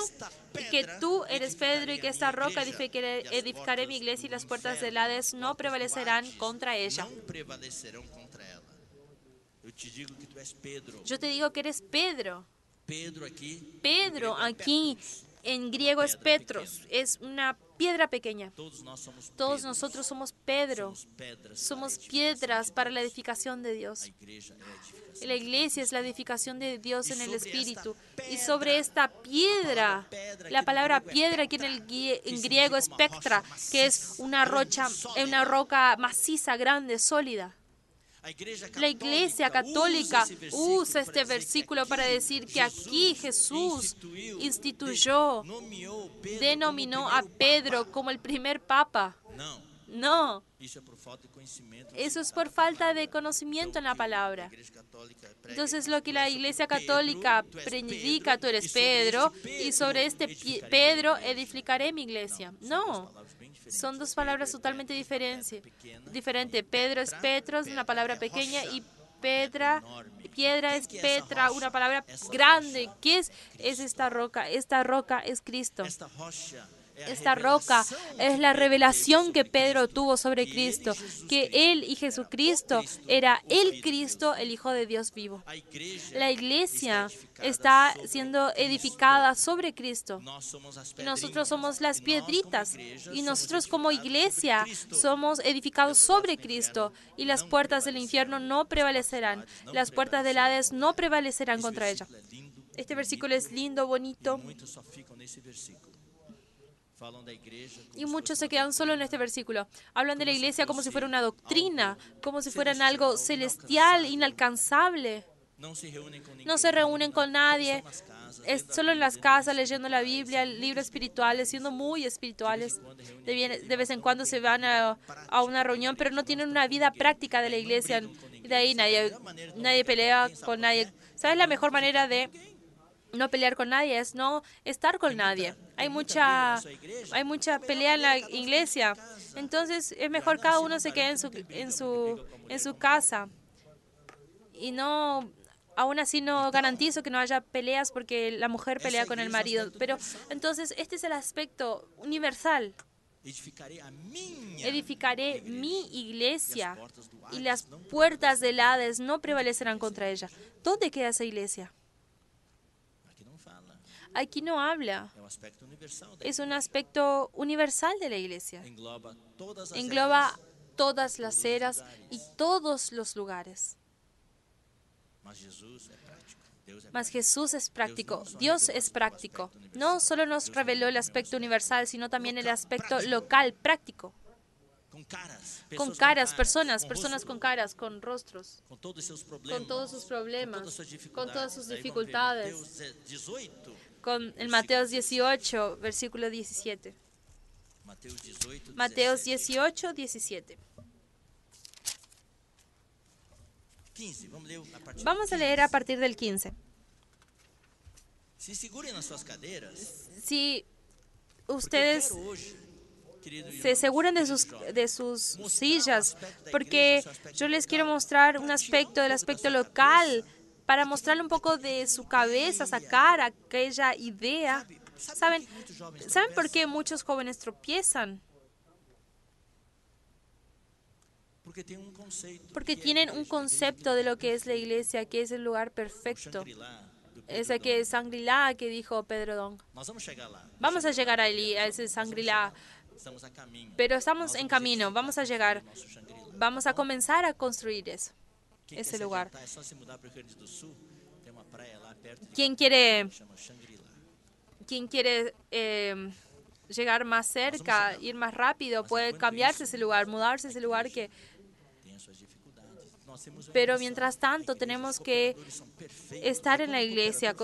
y que tú eres Pedro, y que esta roca edificaré mi iglesia, y las puertas del Hades no prevalecerán contra ella. Yo te digo que eres Pedro. Pedro aquí en griego es Petros, es una piedra pequeña. Todos nosotros somos Pedro, somos piedras para la edificación de Dios. La iglesia es la edificación de Dios en el Espíritu. Y sobre esta piedra, la palabra piedra aquí en griego es pectra, que es una roca maciza, grande, sólida. La Iglesia Católica usa este versículo para decir que aquí Jesús denominó a Pedro como el primer papa. No, eso es por falta de conocimiento en la palabra. Entonces lo que la Iglesia Católica predica, tú eres Pedro, y sobre este Pedro edificaré mi iglesia. No, son dos palabras totalmente diferentes. Pedro es Petros, una palabra pequeña, y piedra es Petra, una palabra grande. ¿Qué es esta roca? Esta roca es Cristo. Esta roca es la revelación que Pedro tuvo sobre Cristo, que él y Jesucristo era el Cristo, el Hijo de Dios vivo. La iglesia está siendo edificada sobre Cristo. Y nosotros somos las piedritas. Y nosotros como iglesia somos edificados sobre Cristo. Y las puertas del infierno no prevalecerán. Las puertas del Hades no prevalecerán contra ella. Este versículo es lindo, bonito. Y muchos se quedan solo en este versículo. Hablan de la iglesia como si fuera una doctrina, como si fueran algo celestial, inalcanzable. No se reúnen con nadie, es solo en las casas leyendo la Biblia, libros espirituales, siendo muy espirituales. De vez en cuando se van a una reunión, pero no tienen una vida práctica de la iglesia. Y de ahí nadie pelea con nadie. ¿Sabes la mejor manera de no pelear con nadie? Es no estar con nadie. Hay mucha pelea en la iglesia. Entonces es mejor cada uno se quede en su casa. Y no, aún así no garantizo que no haya peleas porque la mujer pelea con el marido. Pero entonces este es el aspecto universal. Edificaré mi iglesia y las puertas del Hades no prevalecerán contra ella. ¿Dónde queda esa iglesia? Aquí no habla. Es un aspecto universal de la iglesia. Engloba todas las eras y todos los lugares. Mas Jesús es práctico. Dios es práctico. No solo nos reveló el aspecto universal, sino también el aspecto local, práctico. Con caras, personas con caras, con rostros, con todos sus problemas, con todas sus dificultades. Con el Mateo 18, versículo 17. Mateo 18, 17. Vamos a leer a partir del 15. Si ustedes se aseguran de sus sillas, porque yo les quiero mostrar un aspecto del aspecto local, para mostrarle un poco de su cabeza, sacar aquella idea. ¿Saben por qué muchos jóvenes tropiezan? Porque tienen un concepto de lo que es la iglesia, que es el lugar perfecto. Ese que es Shangri-La que dijo Pedro Dong. Vamos a llegar a ese Shangri-La, pero estamos en camino, vamos a llegar. Vamos a comenzar a construir eso. Ese lugar. ¿Quién quiere llegar más cerca, ir más rápido, puede cambiarse ese lugar, mudarse a ese lugar Pero mientras tanto tenemos que estar en la iglesia.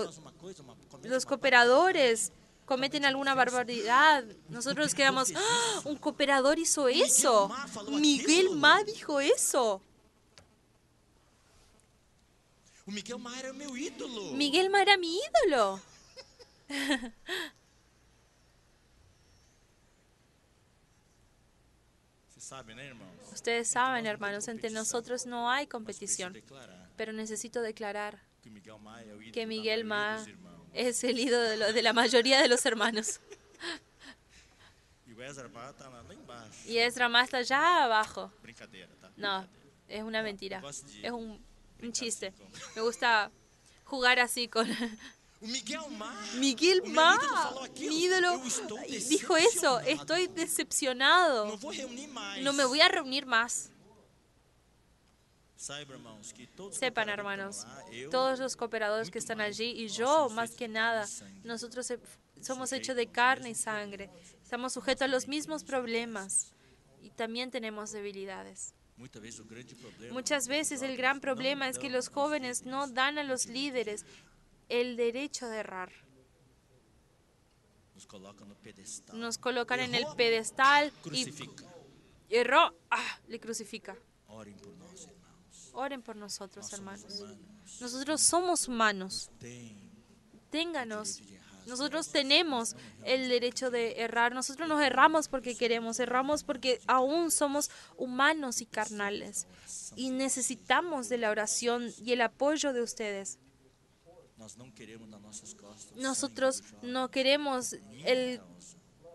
Los cooperadores cometen alguna barbaridad. Nosotros quedamos, ¡ah! Un cooperador hizo eso. Miguel Ma dijo eso. O Miguel Maia era meu ídolo. Miguel Ma era mi ídolo. Você sabe, né, irmãos? Ustedes saben, hermanos, entre nosotros no hay Mas preciso competición, declarar pero necesito declarar que o Miguel Maia é o ídolo que da Miguel maioria Ma dos irmãos. es el ídolo de la mayoría de los hermanos. E o Ezra Bá tá lá embaixo. Y Ezra Ma está allá abajo. Brincadeira, tá? No, Brincadeira. es una mentira. Gosto de Es un brincar chiste. assim com- Me gusta jugar así con O Miguel Maia, Miguel o meu Ma. ídolo falou aquilo. Mi ídolo Eu estou dijo eso. decepcionado. Estoy decepcionado. Não vou reunir mais. No me voy a reunir más. Saiba, irmãos, que todos os Sepan, cooperadores que hermanos, estão lá, eu, todos los cooperadores que muito están mais, allí y nós yo, somos más feitos que de nada, carne e sangue. nosotros somos hechos de carne y sangre. Estamos sujetos a los mismos problemas y también tenemos debilidades. Muchas veces el gran problema es que los jóvenes no dan a los líderes el derecho de errar. Nos colocan en el pedestal y Crucifica. erró, le crucifica. Orem por nós, irmãos. Oren por nosotros, Nós somos hermanos. humanos. Nosotros somos humanos. Tem Ténganos. direito de errar. Nosotros tenemos el derecho de errar. Nosotros nos erramos porque queremos, erramos porque aún somos humanos y carnales. Y necesitamos de la oración y el apoyo de ustedes. Nós não queremos nas nossas costas. Nosotros sangue dos no queremos el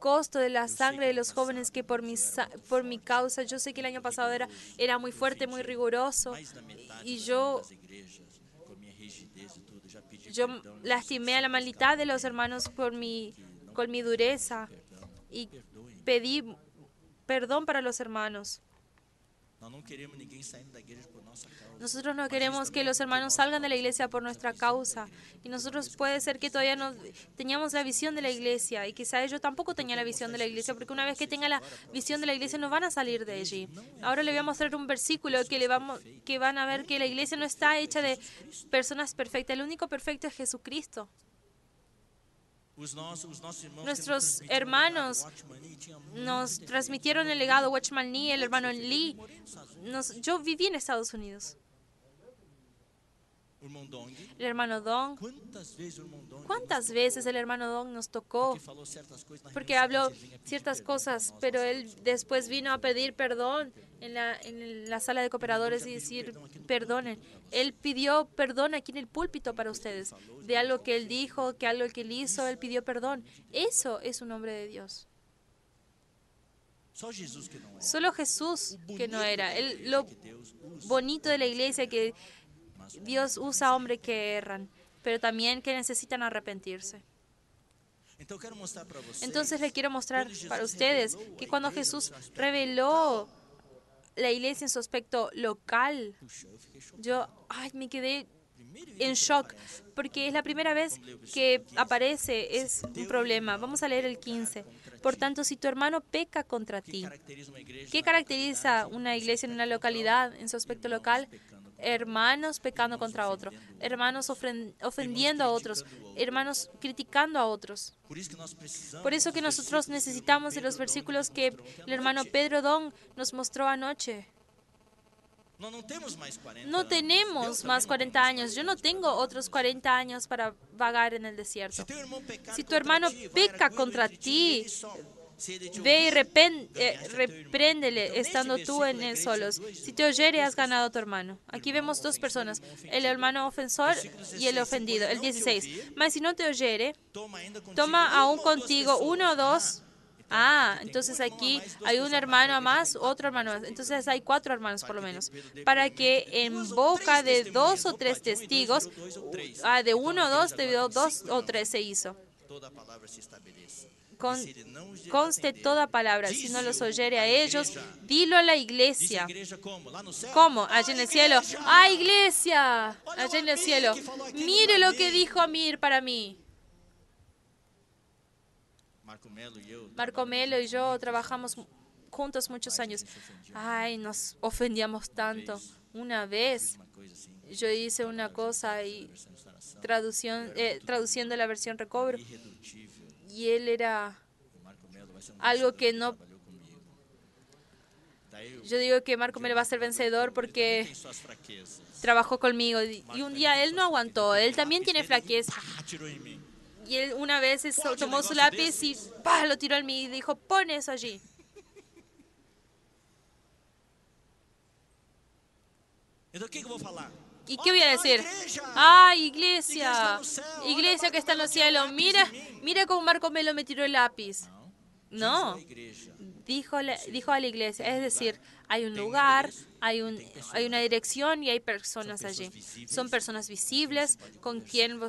costo de la sangre de los jóvenes que por mi causa, yo sé que el año pasado era muy fuerte, muy riguroso. Mais da metade Y das yo igrejas, com a minha rigidez e tudo, já pedi Yo perdão. lastimé a la mitad de los hermanos con mi dureza y pedí perdón para los hermanos. Nós não queremos ninguém saindo da igreja por nossa causa. Nosotros no queremos que los hermanos salgan de la iglesia por nuestra causa. Y nosotros puede ser que todavía no teníamos la visión de la iglesia y quizá ellos tampoco tenían la visión de la iglesia, porque una vez que tengan la visión de la iglesia no van a salir de allí. Ahora le voy a mostrar un versículo que van a ver que la iglesia no está hecha de personas perfectas. El único perfecto es Jesucristo. Os nossos irmãos Nuestros que nos hermanos Watchman Nee tinha muito nos transmitieron el legado Watchman Nee, el hermano Lee. Yo viví en Estados Unidos. o irmão Dong. El hermano Dong. Quantas vezes o irmão Dong ¿Cuántas veces el hermano Dong nos tocó? que falou certas coisas na Porque reunião habló seguinte, ele vinha pedir ciertas perdão cosas, por nós, pero nós él después vino a pedir perdón en la sala de cooperadores y decir, perdonen. Él pidió perdón aquí en el púlpito para ustedes. De algo que él dijo, que algo que él hizo, él pidió perdón. Eso es un hombre de Dios. Só Jesus que não é. Solo Jesús que no era. Lo Que Deus usa. bonito de la iglesia que Dios usa a hombres que erran, pero también que necesitan arrepentirse. Então eu quero mostrar para vocês. Entonces les quiero mostrar quando Jesus para ustedes revelou que a cuando igreja Jesús no seu aspecto reveló la iglesia en su aspecto local, Puxa, eu fiquei chocado. yo me quedé Primeiro en ídolo shock, que aparece. porque es la primera vez que aparece, es un problema. Vamos a leer el 15. Por tanto, si tu hermano peca contra Que ti, caracteriza uma igreja ¿qué na caracteriza localidade? una iglesia en una localidad, en su aspecto local? Pecando. Hermanos pecando contra otro, hermanos ofendiendo a otros, hermanos criticando a otros. Por isso que nós precisamos. Por eso que nosotros necesitamos de los versículos que el hermano Pedro Dong nos mostró anoche. Nós não temos mais 40 No anos. tenemos más 40 años. Yo no tengo otros 40 años para vagar en el desierto. Se teu irmão pecar Si tu contra hermano ti, vai peca arguir contra entre ti e ti, ele só. Se ele te ve y ouvir, repréndele estando tú en él solos. Si te oyere, has ganado a tu hermano. Aquí vemos dos personas, el hermano ofensor y el ofendido. El 16. Mas si no te oyere, toma ainda contigo toma uma aún ou duas contigo pessoas. uno o dos. Então, Entonces tem um irmão a aquí mais, duas hay un pessoas a hermano mais, a más, tem que ter otro hermano más. Entonces hay 4 hermanos por lo menos. Pedro Para que en duas ou boca três de 2 o testemunhas. 3 Opa, de um e dois testigos, virou dois ou três. de Então, 1 o na 2 igreja te agora dio tem 2 cinco o irmãos. 3 se hizo. Toda a palavra se estabeleça. Con- E se ele não os Conste atender, toda palabra. Si no los oyere a ellos, dilo a la diz a iglesia. igreja como? Lá no céu? ¿Cómo? Allá en el cielo. Igreja! ¡Ah, iglesia! Allá en el cielo. Mire lo que dijo Amir para mí. Marco Melo e eu. Marco Melo y yo trabajamos juntos muchos años. Ay, nos ofendíamos tanto. Una vez Uma coisa assim. yo hice una cosa y Versão de restauração. traduciendo la versión recobro, Irredutível. y él era O Marco Melo vai ser um algo dos que no trabalhou comigo. Yo digo que Marco Melo va a ser vencedor porque Tem suas fraquezas. trabajó conmigo y un día él no aguantó. Él también tiene flaqueza. Atirou em mí. Y él una vez tomó su lápiz y ¡pah! Lo tiró en mí y dijo, pon eso allí. Então o que eu vou falar? ¿Y qué voy a decir? Igreja! ¡Ay, iglesia! Iglesia que está en los cielos. Mira cómo Marco Melo me tiró el lápiz. No, Diz a igreja. dijo a la iglesia. Es decir, hay un lugar, hay una dirección y hay personas allí. Son personas visibles con quien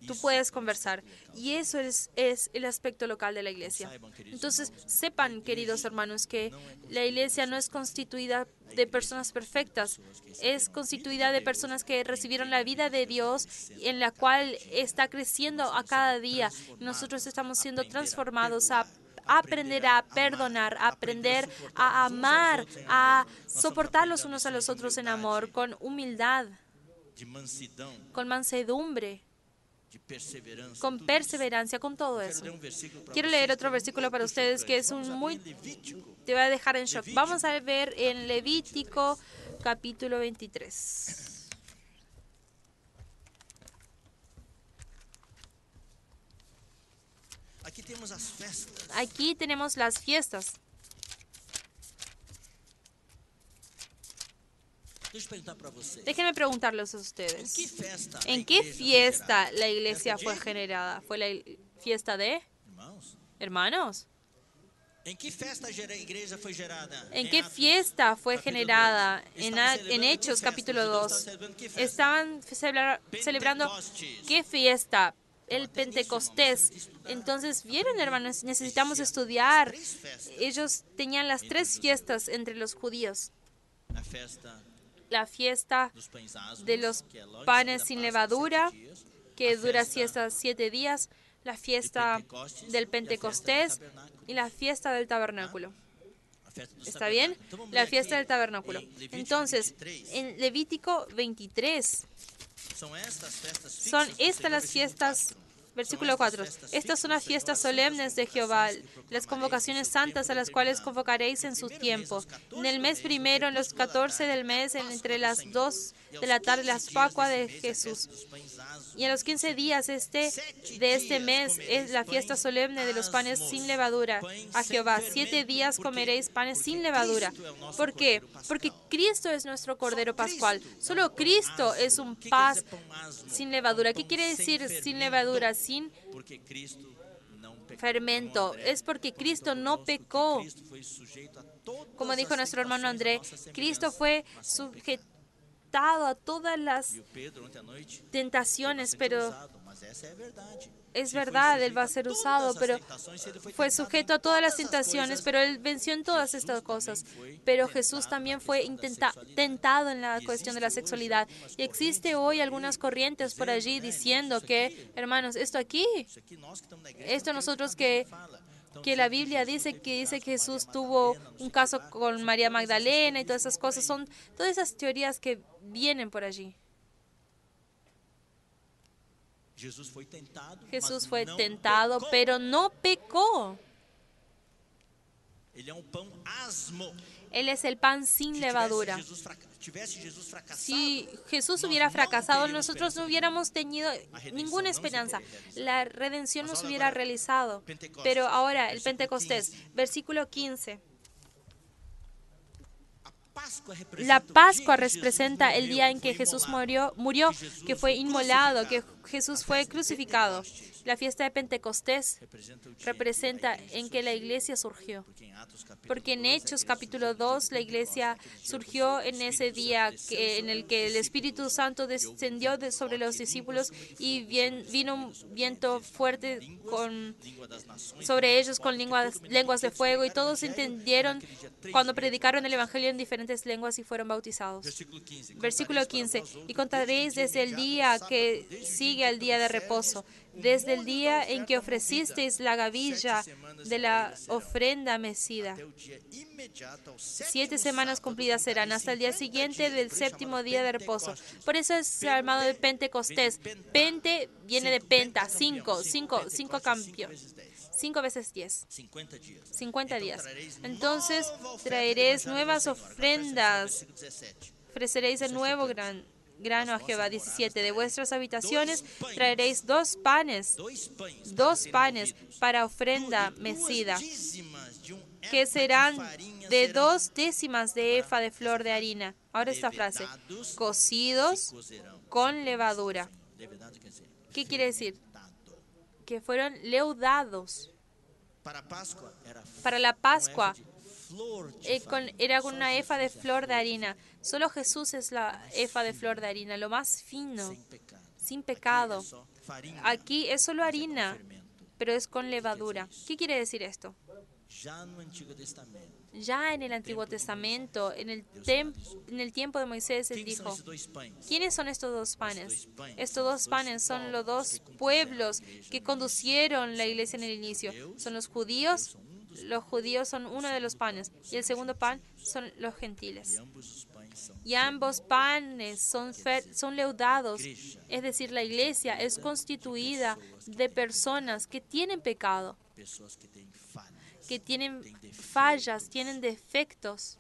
tú puedes conversar. Y eso es el aspecto local de la iglesia. Entonces, sepan, queridos hermanos, que la iglesia no es constituida de personas perfectas. Es constituida de personas que recibieron la vida de Dios, en la cual está creciendo a cada día. Nosotros estamos siendo transformados a aprender a perdonar, a aprender a amar, a soportar los unos a los otros en amor, con humildad, De mansidão, con mansedumbre, de perseverança. con perseverancia, con todo eso. Quero ler um versículo para Quiero vocês leer otro que versículo para muito ustedes que chocante. es un Vamos muy... abrir Levítico. te va a dejar en shock. Vamos a ver en Levítico capítulo 23. Aqui temos as festas. Aquí tenemos las fiestas. Deixa eu perguntar para vocês. Déjenme preguntarles a Em ustedes. que festa a ¿En qué igreja foi fiesta gerada? la iglesia Festa fue de- generada? ¿Fue la fiesta de Irmãos, hermanos? em que festa a igreja foi gerada? ¿En Em qué Atos, fiesta fue capítulo generada? 2. En Estavam celebrando Hechos que festa? capítulo Os judeus 2. estavam celebrando que festa? Estaban celebrando Pentecostes. qué fiesta, el Pentecostés. Entonces, vieron, hermanos, necesitamos estudiar. Três festas. Ellos tenían las tres fiestas entre los judíos. A festa La fiesta dos pães asmos, de los que é logo em panes seguida sin Páscoa, levadura, 7 dias. que A dura festa 7 días, la fiesta del Pentecostés y la fiesta del tabernáculo. A festa dos ¿Está bien? tabernáculos. Então, vamos La ler fiesta aqui del tabernáculo. em Levítico Entonces, 23. en Levítico 23 São estas festas fixas son do estas Senhor, las versículo fiestas, 4. versículo 4. Estas son las fiestas solemnes de Jehová, las convocaciones santas a las cuales convocaréis en su tiempo. En el mes primero, en los 14 del mes, entre las 2 de la tarde, la Pascua de Jesús. Y a los 15 días de este mes es la fiesta solemne de los panes sin levadura a Jehová. 7 días comeréis panes sin levadura. ¿Por qué? Porque Cristo es nuestro Cordero Pascual. Solo Cristo es un paz sin levadura. ¿Qué quiere decir sin levadura? Sin Porque Cristo não pecou. fermento. Es porque Cristo no pecó. Cristo foi sujeito a todas Como dijo as nuestro hermano André, tentações da nossa Cristo semelhança. fue sujetado a todas las E o Pedro ontem à noite tentaciones, foi pero usado, mas essa é a verdade. es Se foi verdad, Él va a sujeito ser todas usado, as pero tentações, ele foi fue tentado sujeto em a todas las todas as tentaciones, coisas. pero Él venció en todas estas cosas. Pero Jesús también fue tentado en la cuestión de la sexualidad. Y existe hoy algunas corrientes por allí diciendo que, hermanos, esto aquí, Isso aqui, nós que estamos na igreja, esto não nosotros queremos que a Bíblia fala. Então, que la Biblia dice que Jesús tuvo un caso con María Magdalena y todas esas cosas, son todas esas teorías que vienen por allí. Jesus foi tentado, Jesús mas fue não tentado, pecou. pero no pecó. Ele é um pão asmo. Él es el pan sin Se levadura. tivesse Jesus fracassado, Si Jesús nós hubiera não fracasado, teríamos nosotros no esperança hubiéramos tenido redención ninguna no se esperanza. teria realizado. La redención no Mas se ahora, hubiera agora, realizado. Pentecostes, Pero ahora, el versículo Pentecostés, 15. versículo 15. A Páscoa representa La o dia Pascua que Jesus representa el morreu, día en foi que Jesús imolado. murió, Jesus que fue foi inmolado, que crucificado. Jesús A fue festa de crucificado. Pentecostes La fiesta de Pentecostés representa o dia representa que a igreja en que la surgiu. iglesia surgió. Porque em Atos capítulo Porque en 2, a Hechos igreja capítulo surgiu no dia 2 de la iglesia Pentecostes, surgió aquele en dia ese que o día Espírito Santo en el que el Espíritu Santo descendió sobre los discípulos y vino un viento fuerte sobre ellos con lenguas de fuego y todos entendieron cuando predicaron el Evangelio en diferentes lenguas y fueron bautizados. Versículo 15. Y contaréis desde el día que sigue al día de reposo, desde el día en que ofrecisteis la gavilla de la ofrenda mecida. 7 semanas cumplidas serán hasta el día siguiente del séptimo día de reposo. Por eso es llamado de Pentecostés. Pente viene de penta, 5 cambios. 5 veces 10. 50 días. 50 días. trareis Entonces nova oferta traeréis de manjar nuevas ao Senhor. Agora ofrendas. presta atenção, versículo 17. Ofreceréis de nuevo grano a Jehová. 17. De vuestras habitaciones traeréis 2 panes. Dois pães, 2 para panes serem movidos. para ofrenda Duas mecida, dízimas de que efa de serán farinha de serão 2 décimas de efa de flor de harina. Ahora esta frase, levedados, cocidos se cozerão. con levadura. Levedado quer dizer ¿Qué quiere decir? fermentado. Que fueron leudados. Para a Páscoa era Para la Pascua flor de farinha. era con Só una efa de Jesus é flor de flor harina. Solo Jesús es la efa de flor de harina, lo más fino, sem pecado. sin Aqui pecado. é só farinha, Aquí es solo mas é com harina, fermento. pero es con levadura. ¿Qué quiere decir esto? Já no Antigo Testamento, Ya en el Antiguo Testamento, en el tiempo de Moisés, él quem são dijo, esses dois pães? ¿quiénes son estos 2 panes? Estos São 2 panes son los 2 povos pueblos que que conducieron conducieron la iglesia en el inicio. Son los judíos son uno de los panes, y el segundo pan son los gentiles. E ambos os pães são Y ambos panes son leudados, es decir, la iglesia es constituida de personas que tienen pecado, pessoas que têm falhas, que tienen fallas, tienen defectos,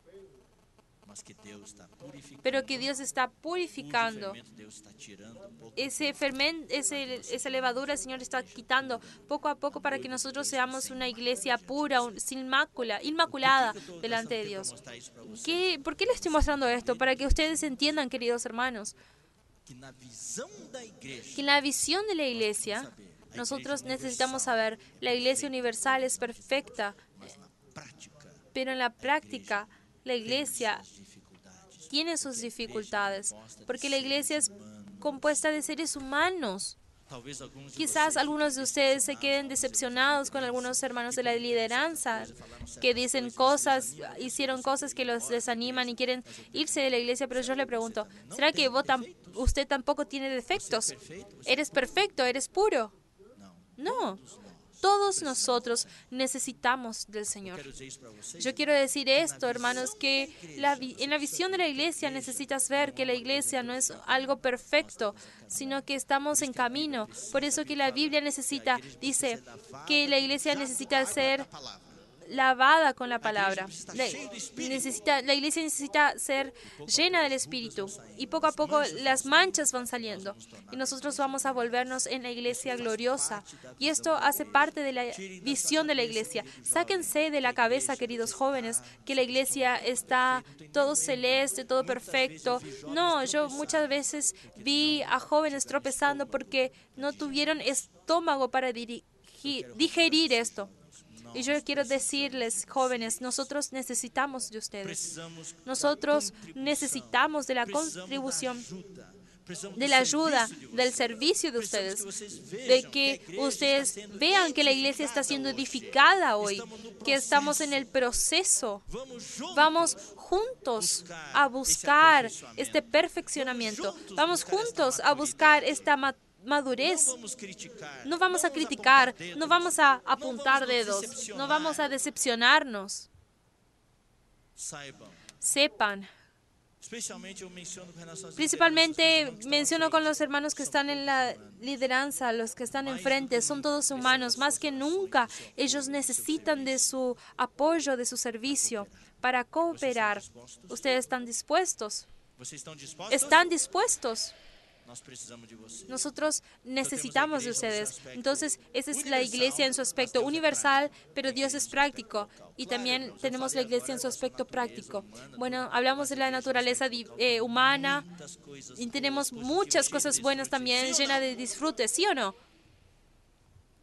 mas que Deus está purificando. pero que Dios está purificando. Fermento, Deus está tirando pouco Ese fermento, esa levadura el Señor está quitando poco a poco para que nosotros seamos una iglesia pura, sin mácula, inmaculada delante de Dios. ¿Por qué les estoy mostrando esto? Para que ustedes entiendan, queridos hermanos, que na visão da igreja, que en la visión de la iglesia, nosotros necesitamos saber, la iglesia universal es perfecta, mas na prática pero en la práctica la iglesia as dificuldades. tiene sus dificultades, porque la iglesia es compuesta de seres humanos. Talvez alguns de Quizás vocês algunos de ustedes se queden decepcionados con algunos hermanos de la lideranza que dicen cosas, hicieron cosas que los desaniman y quieren irse de la iglesia, pero yo le pregunto, ¿será que usted tampoco tiene defectos? ¿Eres perfecto? ¿Eres puro? não. No. Todos nosotros necesitamos del Señor. Quero dizer isso para vocês. Yo quiero decir esto, hermanos, que en la visión de la iglesia necesitas ver que la iglesia no es algo perfecto, sino que estamos en camino. Por eso que la Biblia dice que la iglesia necesita ser lavada con la palabra. La iglesia necesita ser llena del Espíritu, y poco a poco las manchas van saliendo y nosotros vamos a volvernos en la iglesia gloriosa, y esto hace parte de la visión de la iglesia. Sáquense de la cabeza, queridos jóvenes, que la iglesia está todo celeste, todo perfecto. No, yo muchas veces vi a jóvenes tropezando porque no tuvieron estómago para digerir esto. Y yo quiero decirles, jóvenes, nosotros necesitamos de ustedes. Nosotros necesitamos de la contribución, de la ayuda, del servicio de ustedes, de que ustedes vean que la iglesia está siendo edificada hoy, que estamos en el proceso. Vamos juntos a buscar este perfeccionamiento. Vamos juntos a buscar esta madurez. No vamos a criticar, no vamos a apuntar dedos, no vamos a decepcionarnos. Sepan, principalmente menciono con los hermanos que están en la lideranza, los que están enfrente, son todos humanos. Más que nunca, ellos necesitan de su apoyo, de su servicio para cooperar. ¿Ustedes están dispuestos? ¿Están dispuestos? Nosotros necesitamos de ustedes. Entonces, esa es la iglesia en su aspecto universal, pero Dios es práctico. Y también tenemos la iglesia en su aspecto práctico. Bueno, hablamos de la naturaleza humana y tenemos muchas cosas buenas también, llenas de disfrute, ¿sí o no?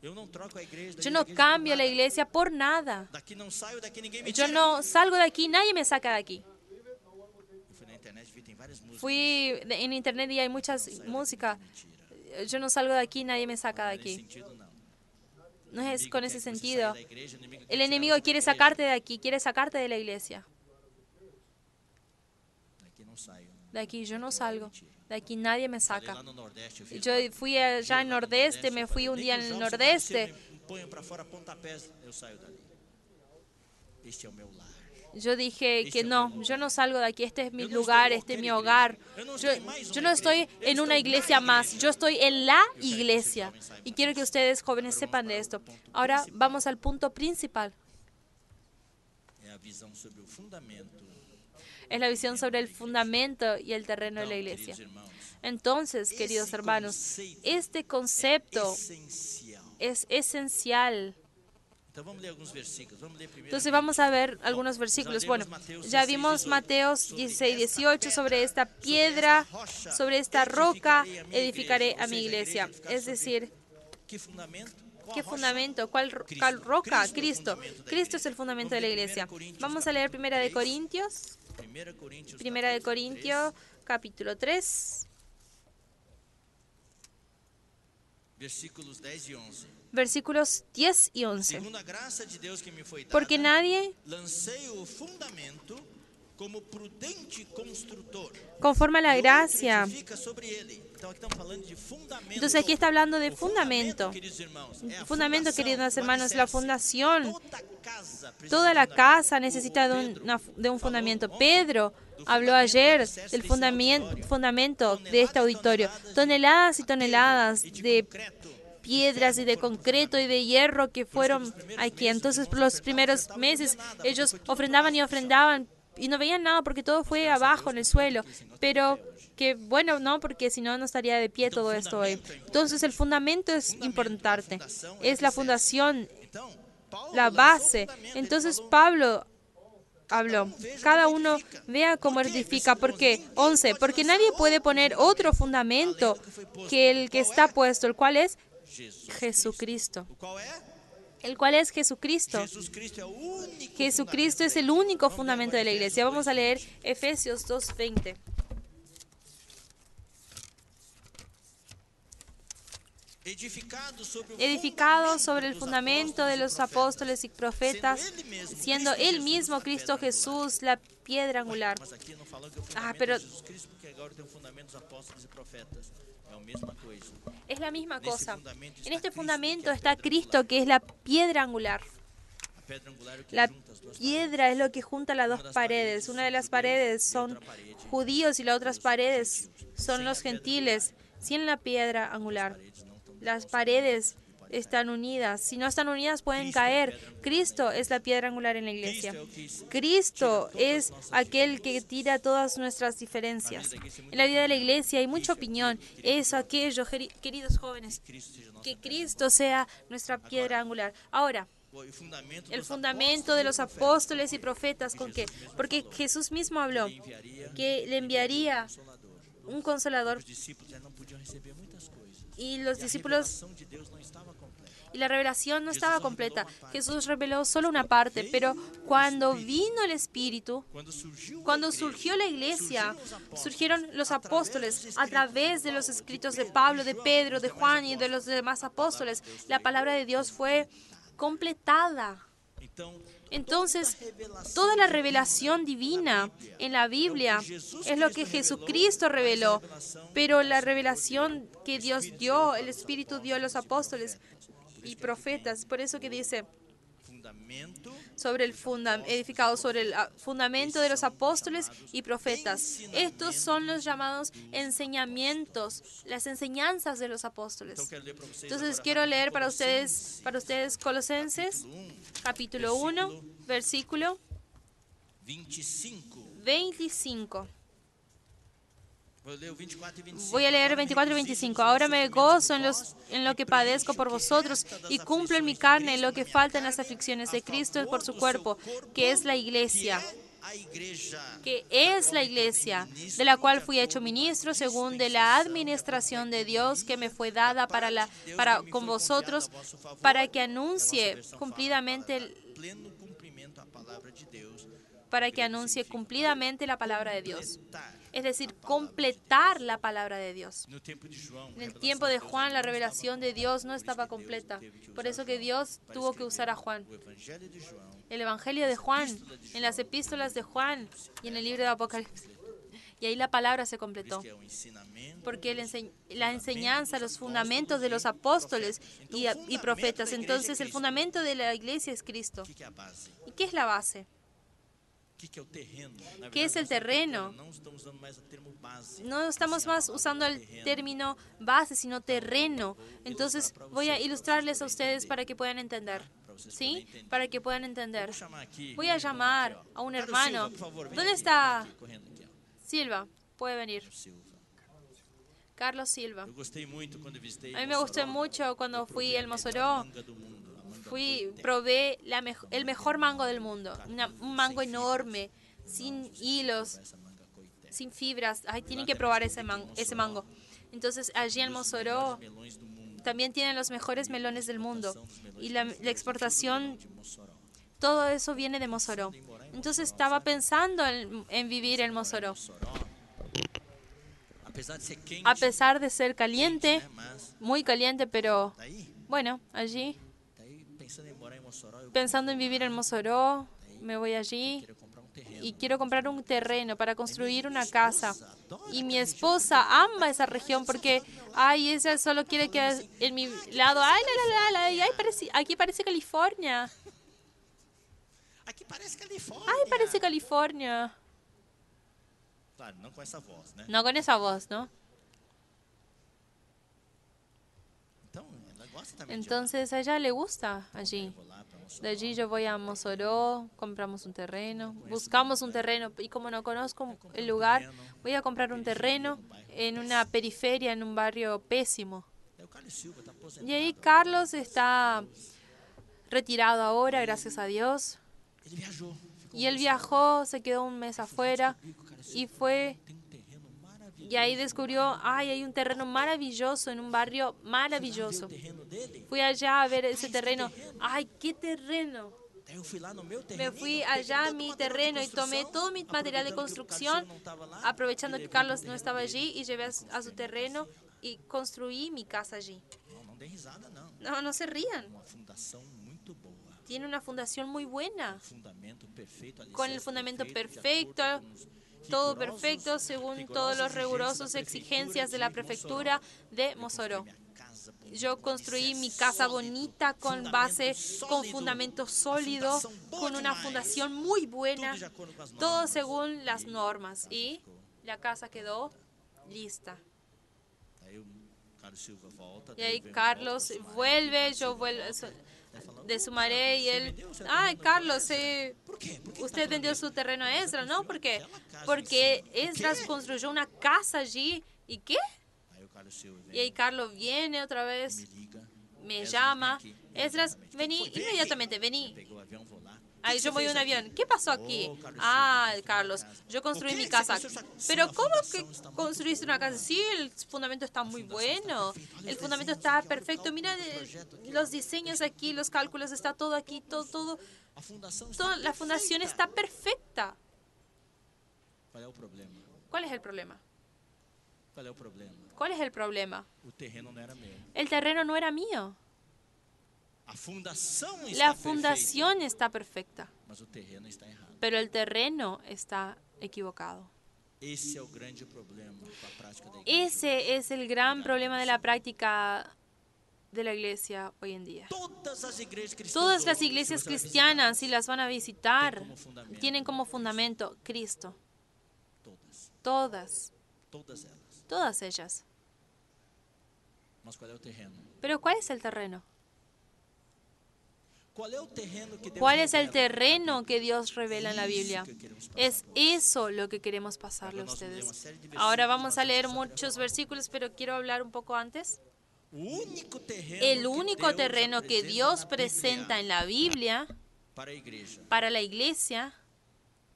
Yo no cambio la iglesia por nada. Yo no salgo de aquí, nadie me saca de aquí. Fui en internet y hay muchas música. Yo no salgo de aquí, nadie me saca de aquí. No es con ese sentido. El enemigo quiere sacarte de aquí, quiere sacarte de la iglesia. De aquí yo no salgo. De aquí nadie me saca. Yo fui allá en Nordeste, me fui un día en el Nordeste. este é o meu lar. Yo dije que no, yo no salgo de aquí, este es mi lugar, este es mi hogar. Yo no estoy en una iglesia más, yo estoy en la iglesia. Y quiero que ustedes jóvenes sepan de esto. Ahora vamos al punto principal. É a visão sobre o fundamento. Es la visión sobre el fundamento y el terreno de la iglesia. Entonces, queridos hermanos, este concepto es esencial. Entonces vamos a ver algunos versículos. Bueno, ya vimos Mateo 16, 18 sobre esta piedra, sobre esta roca edificaré a mi iglesia. Es decir, ¿qué fundamento? ¿Cuál roca? Cristo. Cristo es el fundamento de la iglesia. Vamos a leer Primera de Corintios, capítulo 3. Versículos 10 y 11. Versículos 10 y 11. Segundo a graça de Deus que me foi dada, Porque nadie, lancei o fundamento como prudente construtor. conforme a la gracia. Edifica sobre ele. Então aqui estamos falando de fundamento. Entonces aquí está hablando de fundamento. Queridos irmãos, é a Fundamento, fundação, queridos o hermanos, la alicerce. fundación. Toda casa precisa Toda de la fundamento. casa necesita Pedro de un fundamento. falou Pedro habló ayer del fundamento de este auditorio. Toneladas y toneladas de piedras y de concreto y de hierro que fueron aquí. Entonces, por los primeros meses, ellos ofrendaban y no veían nada porque todo fue abajo en el suelo. Pero que bueno, no, porque si no, no estaría de pie todo esto hoy. Entonces, el fundamento es importante. Es la fundación, Então, Paulo la lançou base. o fundamento, ele Entonces, falou, Pablo habló. Cada uno vea cómo edifica. ¿Por qué? 11. Porque nadie puede poner otro fundamento que el que está puesto, el cual es Jesucristo. o qual é? El cual es Jesucristo. Jesus Cristo é o único Jesucristo es el único fundamento de la iglesia. Vamos a leer Efesios 2:20. Edificado sobre el fundamento de los apóstoles y profetas, siendo él mismo Cristo Jesús la piedra angular. Mas aqui não falou que o fundamento pero é Jesus Cristo, porque agora tem o fundamento dos apóstolos e profetas. É a mesma coisa. es la misma cosa. fundamento En está este Cristo, fundamento que é a está pedra Cristo, que es la piedra angular. A pedra angular é o que La junta as duas piedra es lo que junta las dos paredes. Una de las paredes son judíos y las otras paredes son los gentiles. Sin la piedra angular, las paredes están unidas. Si no están unidas pueden caer. Cristo es la piedra angular en la iglesia. Cristo es aquel que tira todas nuestras diferencias. En la vida de la iglesia hay mucha opinión. Eso, aquello, queridos jóvenes. Que Cristo sea nuestra piedra angular. Ahora, el fundamento de los apóstoles y profetas, ¿con qué? Porque Jesús mismo habló que le enviaría un consolador Os discípulos já não podiam receber muitas coisas. y los A discípulos revelação de Deus não estava completa. y la revelación no estaba completa. Jesús reveló solo una parte, pero cuando vino el Espíritu, cuando surgió la iglesia, surgieron los apóstoles a través de los escritos de Pablo, de Pedro, de Juan y de los demás apóstoles. La palabra de Dios fue completada. Entonces, toda la revelación divina en la Biblia es lo que Jesucristo reveló, pero la revelación que Dios dio, el Espíritu dio a los apóstoles y profetas. Por eso que dice, sobre el edificado sobre el fundamento de los apóstoles y profetas. Estos son los llamados enseñamientos, las enseñanzas de los apóstoles. Entonces quiero leer para ustedes Colosenses, capítulo 1, versículo 25. Voy a leer 24 y 25. Ahora me gozo en lo que padezco por vosotros y cumplo en mi carne lo que falta en las aflicciones de Cristo por su cuerpo, que es la iglesia. De la cual fui hecho ministro según de la administración de Dios que me fue dada con vosotros, para que anuncie cumplidamente la palabra de Dios. Es decir, completar la palabra de Dios. En el tiempo de Juan, la revelación de Dios no estaba completa. Por eso que Dios tuvo que usar a Juan. El Evangelio de Juan, en las epístolas de Juan y en el libro de Apocalipsis. Y ahí la palabra se Por isso completó. que é o ensinamento, Porque la fundamento enseñanza, dos los apóstolos fundamentos de los e apóstoles profetas. Então, o y fundamento profetas. da igreja é Entonces, el Cristo. fundamento de la iglesia es Cristo. O que é a base? ¿Y qué es la base? O que é o terreno? Na ¿Qué es el verdade, nós terreno? não estamos usando mais o termo base. No estamos Sim, a más palavra usando el terreno. término base, sino terreno. Entonces, voy a ilustrarles a ustedes para que puedan entender. Para vocês ¿Sí? poderem entender. Para que puedan entender. Vou chamar aqui, Voy a um irmão llamar aqui, ó. a un Carlos hermano. Silva, por favor, vem ¿Dónde aqui, está vem aqui, correndo aqui, ó. Silva? Puede venir. Carlos Silva. Carlos Silva. Eu gostei muito quando visitei A mí me gustó Mossoró. mucho cuando Eu fui provei al a melhor Mossoró. manga do mundo, a manga boiteca. Probé el mejor mango del mundo. Un mango Sem enorme, fibras. sin Não, vocês têm que hilos, provar essa manga boiteca. sin fibras. Ay, tienen que probar ese mango. Entonces, allí en Os Mossoró melhores melões do mundo. también tienen los mejores melones del mundo. Exportação dos melões Y que la eles fazem, exportación, tudo de Mossoró. todo eso viene de Mossoró. Entonces, estaba pensando en vivir en Mossoró. Mossoró, apesar de ser quente, A pesar de ser caliente, né, mas muy caliente, pero daí, bueno, allí, pensando em morar em Mossoró, eu pensando en vivir en Mossoró, me voy allí. queria comprar um terreno. Y quiero comprar un terreno para construir una casa. Y mi esposa ama esa región porque, ay, ella solo quiere que en mi lado, ay, aquí parece California. Aqui parece Califórnia. Ay, parece California. Claro, não com essa voz, né? No con esa voz, ¿no? Então, ela gosta também Entonces a ella le gusta allí. de vou lá para Mossoró. De allí yo voy a Mossoró, compramos un terreno, buscamos un terreno y como no conozco el lugar, voy a comprar un terreno en una periferia, en un barrio pésimo. Daí o Carlos Silva está aposentado. Y ahí Carlos está retirado ahora, gracias a Dios. Ele viajou. Y él viajó, se quedó un mes afuera y fue, Tem terreno maravilhoso. y ahí descubrió, ay, hay un terreno maravilloso en un barrio maravilloso. O terreno dele. Fui allá a ver ese terreno. Ay, qué terreno. Daí eu fui lá no meu Me terreno. fui allá a mi terreno y tomé todo mi material de construcción, aprovechando que Carlos no estaba allí, y llevé a su terreno y construí mi casa allí. Não, não dê risada, não. No, no se rían. Uma fundação muito boa. Tiene una fundación muy buena, Fundamento perfeito. con el fundamento perfecto, todo perfecto según todos los rigurosos exigencias de la prefectura de Mossoró. Yo construí mi casa bonita con base, con fundamento sólido, con una fundación muy buena, todo según las normas. Y la casa quedó lista. Aí o Carlos Silva volta. Y ahí Carlos vuelve, yo vuelvo de Sumaré y él, ay, Carlos, Por quê? Por que usted vendió su terreno a Esdras, ¿no? Porque Esdras construyó una casa allí. ¿Y qué? Aí o Carlos Silva Y ahí Carlos viene otra me vez, liga. me Esdras, llama. vem aqui, Esdras, imediatamente. vení, Foi, vem aqui. inmediatamente, vení. Peguei o avião, vou lá. Ahí yo voy en un avión. ¿Qué pasó aquí? Oh, Carlos Ah, Silva, Carlos, construí mi yo construí casa. mi ¿Por qué casa. se construyó esa- Pero la ¿cómo fundación que está muy construiste una casa? Sí, el fundamento está muy bueno. El fundamento está perfecto. Mira los diseños aquí, los cálculos, está todo aquí, todo. A fundação está La fundación perfeita. está perfecta. Qual é o problema? ¿Cuál es el problema? Qual é o problema? ¿Cuál es el problema? O terreno não era meu. El terreno no era mío. A fundação está La perfeita, fundación está perfecta, mas o terreno está errado. pero el terreno está equivocado. Esse é o grande problema com a prática da igreja. Ese es el gran problema de la práctica de la iglesia hoy en día. Todas as igrejas cristãs, Todas las hoje, iglesias se você vai cristianas, si las van a visitar, como fundamento. tienen como fundamento Cristo. visitar, Todas, elas. todas ellas. Mas qual é o terreno? Pero ¿cuál es el terreno? Qual é o terreno que Deus ¿Cuál es el revela? terreno que Dios revela en la Isso Biblia? que queremos passar Es agora. eso lo que queremos pasarle a Agora nós vamos ler uma ustedes. série de Ahora versículos, vamos mas a antes leer eu só queria muchos falar. versículos, pero quiero hablar un poco antes. O único terreno El que único Deus terreno que apresenta Dios na Bíblia presenta en la Biblia para a igreja para la iglesia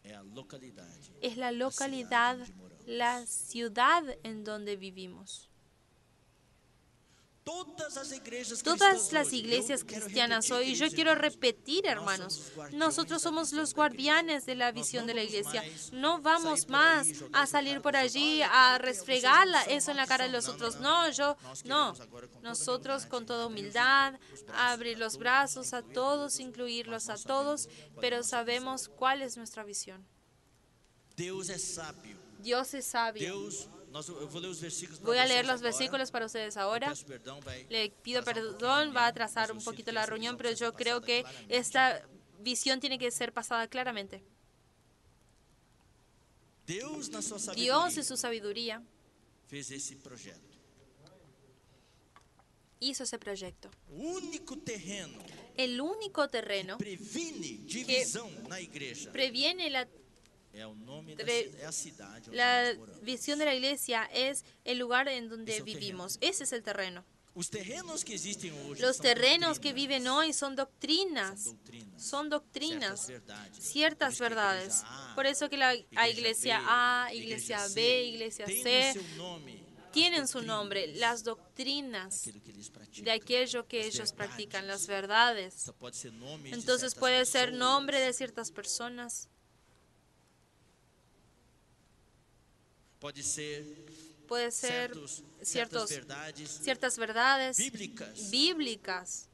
é a localidade. es la a localidad, cidade onde moramos. la ciudad en donde vivimos. Todas as igrejas Todas cristãs las hoje, iglesias eu quero cristianas repetir, hoy, yo queridos quiero irmãos, repetir, nós hermanos, somos os guardiões nosotros da somos visão los da guardianes de la Nós visión não de la vamos iglesia. mais No vamos sair por aí, más jogar a isso salir na por cara dos allí outros, a olha, restregarla vocês não eso en são la cara de maldição. los otros. Não, não, No, yo, Nós no. queremos agora com toda Nosotros con toda humildade, humildad, abrir os braços abrir para los todos, brazos a incluir todos, incluirlos a nós todos, sabemos qual é a pero nossa sabemos cuál es nuestra visión. Deus é sábio. Dios es sabio. Deus, eu vou ler os versículos para Voy a vocês leer los agora. versículos para ustedes Eu ahora. peço perdão, Le pido atrasar um pouquinho a perdón, va a reunião, atrasar mas un eu sinto poquito que la essa reunión, visão pero precisa yo ser creo passada que claramente. esta visión tiene que ser pasada claramente. Deus, na sua Dios sabedoria, en su sabiduría fez esse projeto. hizo ese proyecto. O único terreno El único terreno previne divisão na igreja previene é o nome da Tre- é a cidade onde la nós moramos. visión de la iglesia es el lugar en donde Ese es el vivimos. Ese es el terreno. Os terrenos que existem hoje Los são terrenos que doutrinas, viven hoy son doctrinas. são doutrinas, Son doctrinas, certas ciertas verdades. verdades. Por eso que la iglesia A, iglesia B, iglesia tem C no seu nome tienen su nombre, las doctrinas aquilo que eles praticam. de aquello que ellos practican, las verdades. Só pode ser nome de Entonces certas puede ser pessoas. nombre de ciertas personas, Pode ser puede ser certas verdades ciertas verdades bíblicas. bíblicas.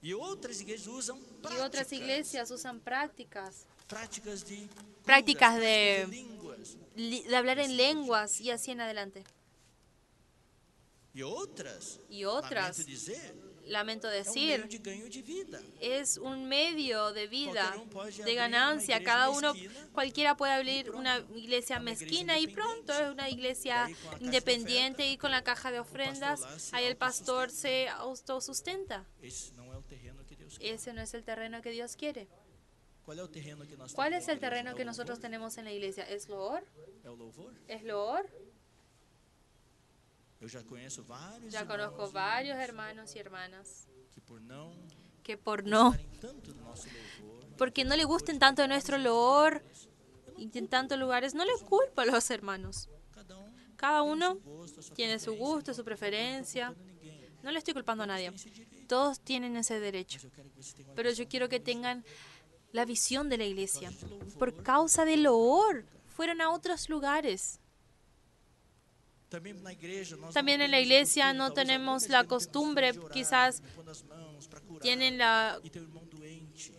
E outras igrejas usam Y otras iglesias usan prácticas práticas de Prácticas curas, de- práticas de línguas. de hablar en lenguas y así en adelante. E outras, Y otras, lamento dizer, lamento é um meio decir, de ganho de vida. es un medio de vida, Qualquer puede de abrir ganancia. una iglesia Cada uno, mezquina cualquiera puede abrir pronto, una iglesia una iglesia mezquina y pronto es una iglesia Y ahí con la caja de independiente oferta, y con la caja de ofrendas, pastor lá se ahí el pastor autosustenta. se autosustenta. Esse não é o terreno que Deus quer. Ese no es el terreno que Dios quiere. Qual é o terreno que nós ¿Cuál temos es na el igreja? terreno É o que nosotros louvor? tenemos en la iglesia? ¿Es loor? É o louvor? ¿Es loor? Eu já conheço vários Ya irmãos conozco varios hermanos y hermanas que por que não por no, gostarem tanto do nosso louvor, porque no le gusten tanto de nuestro loor y en tantos lugares, no les culpo a los hermanos. cada Cada uno gosto, a sua tiene su preferência, gusto, su preferencia. não ninguém. No le estoy culpando a nadie. Tem esse direito. Todos tienen ese derecho. Mas eu quero que você tenha uma Pero visão yo quiero que tengan la visión de la iglesia. de louvor. Por causa del loor, fueron a otros lugares. Também na igreja, nós También não en la temos iglesia costume, no talvez tenemos algumas la igrejas não tenham costumbre, costume de orar, quizás impor as mãos para curar, tienen la e tem um irmão doente.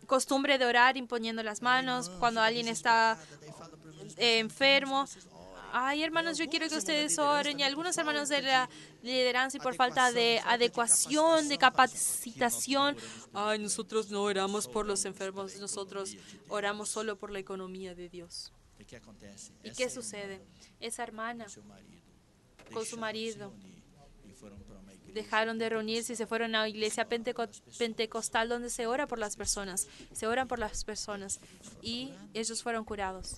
costumbre de orar imponiendo las manos cuando alguien está Daí fala para os irmãos, enfermo. vocês orem. Ay, hermanos, yo quiero que ustedes oren. Y algunos hermanos de la lideranza y por falta de adecuación, de capacitación. Ay, nosotros no oramos por los enfermos, nosotros oramos solo por la economía de Dios. E o que acontece? ¿Y Essa qué irmã, sucede? Esa hermana seu marido, con su deixaram de se marido reunir e foram para uma igreja. dejaron de reunirse y se fueron a una iglesia pentecostal donde se ora por las personas. Se oran por las personas y ellos fueron curados.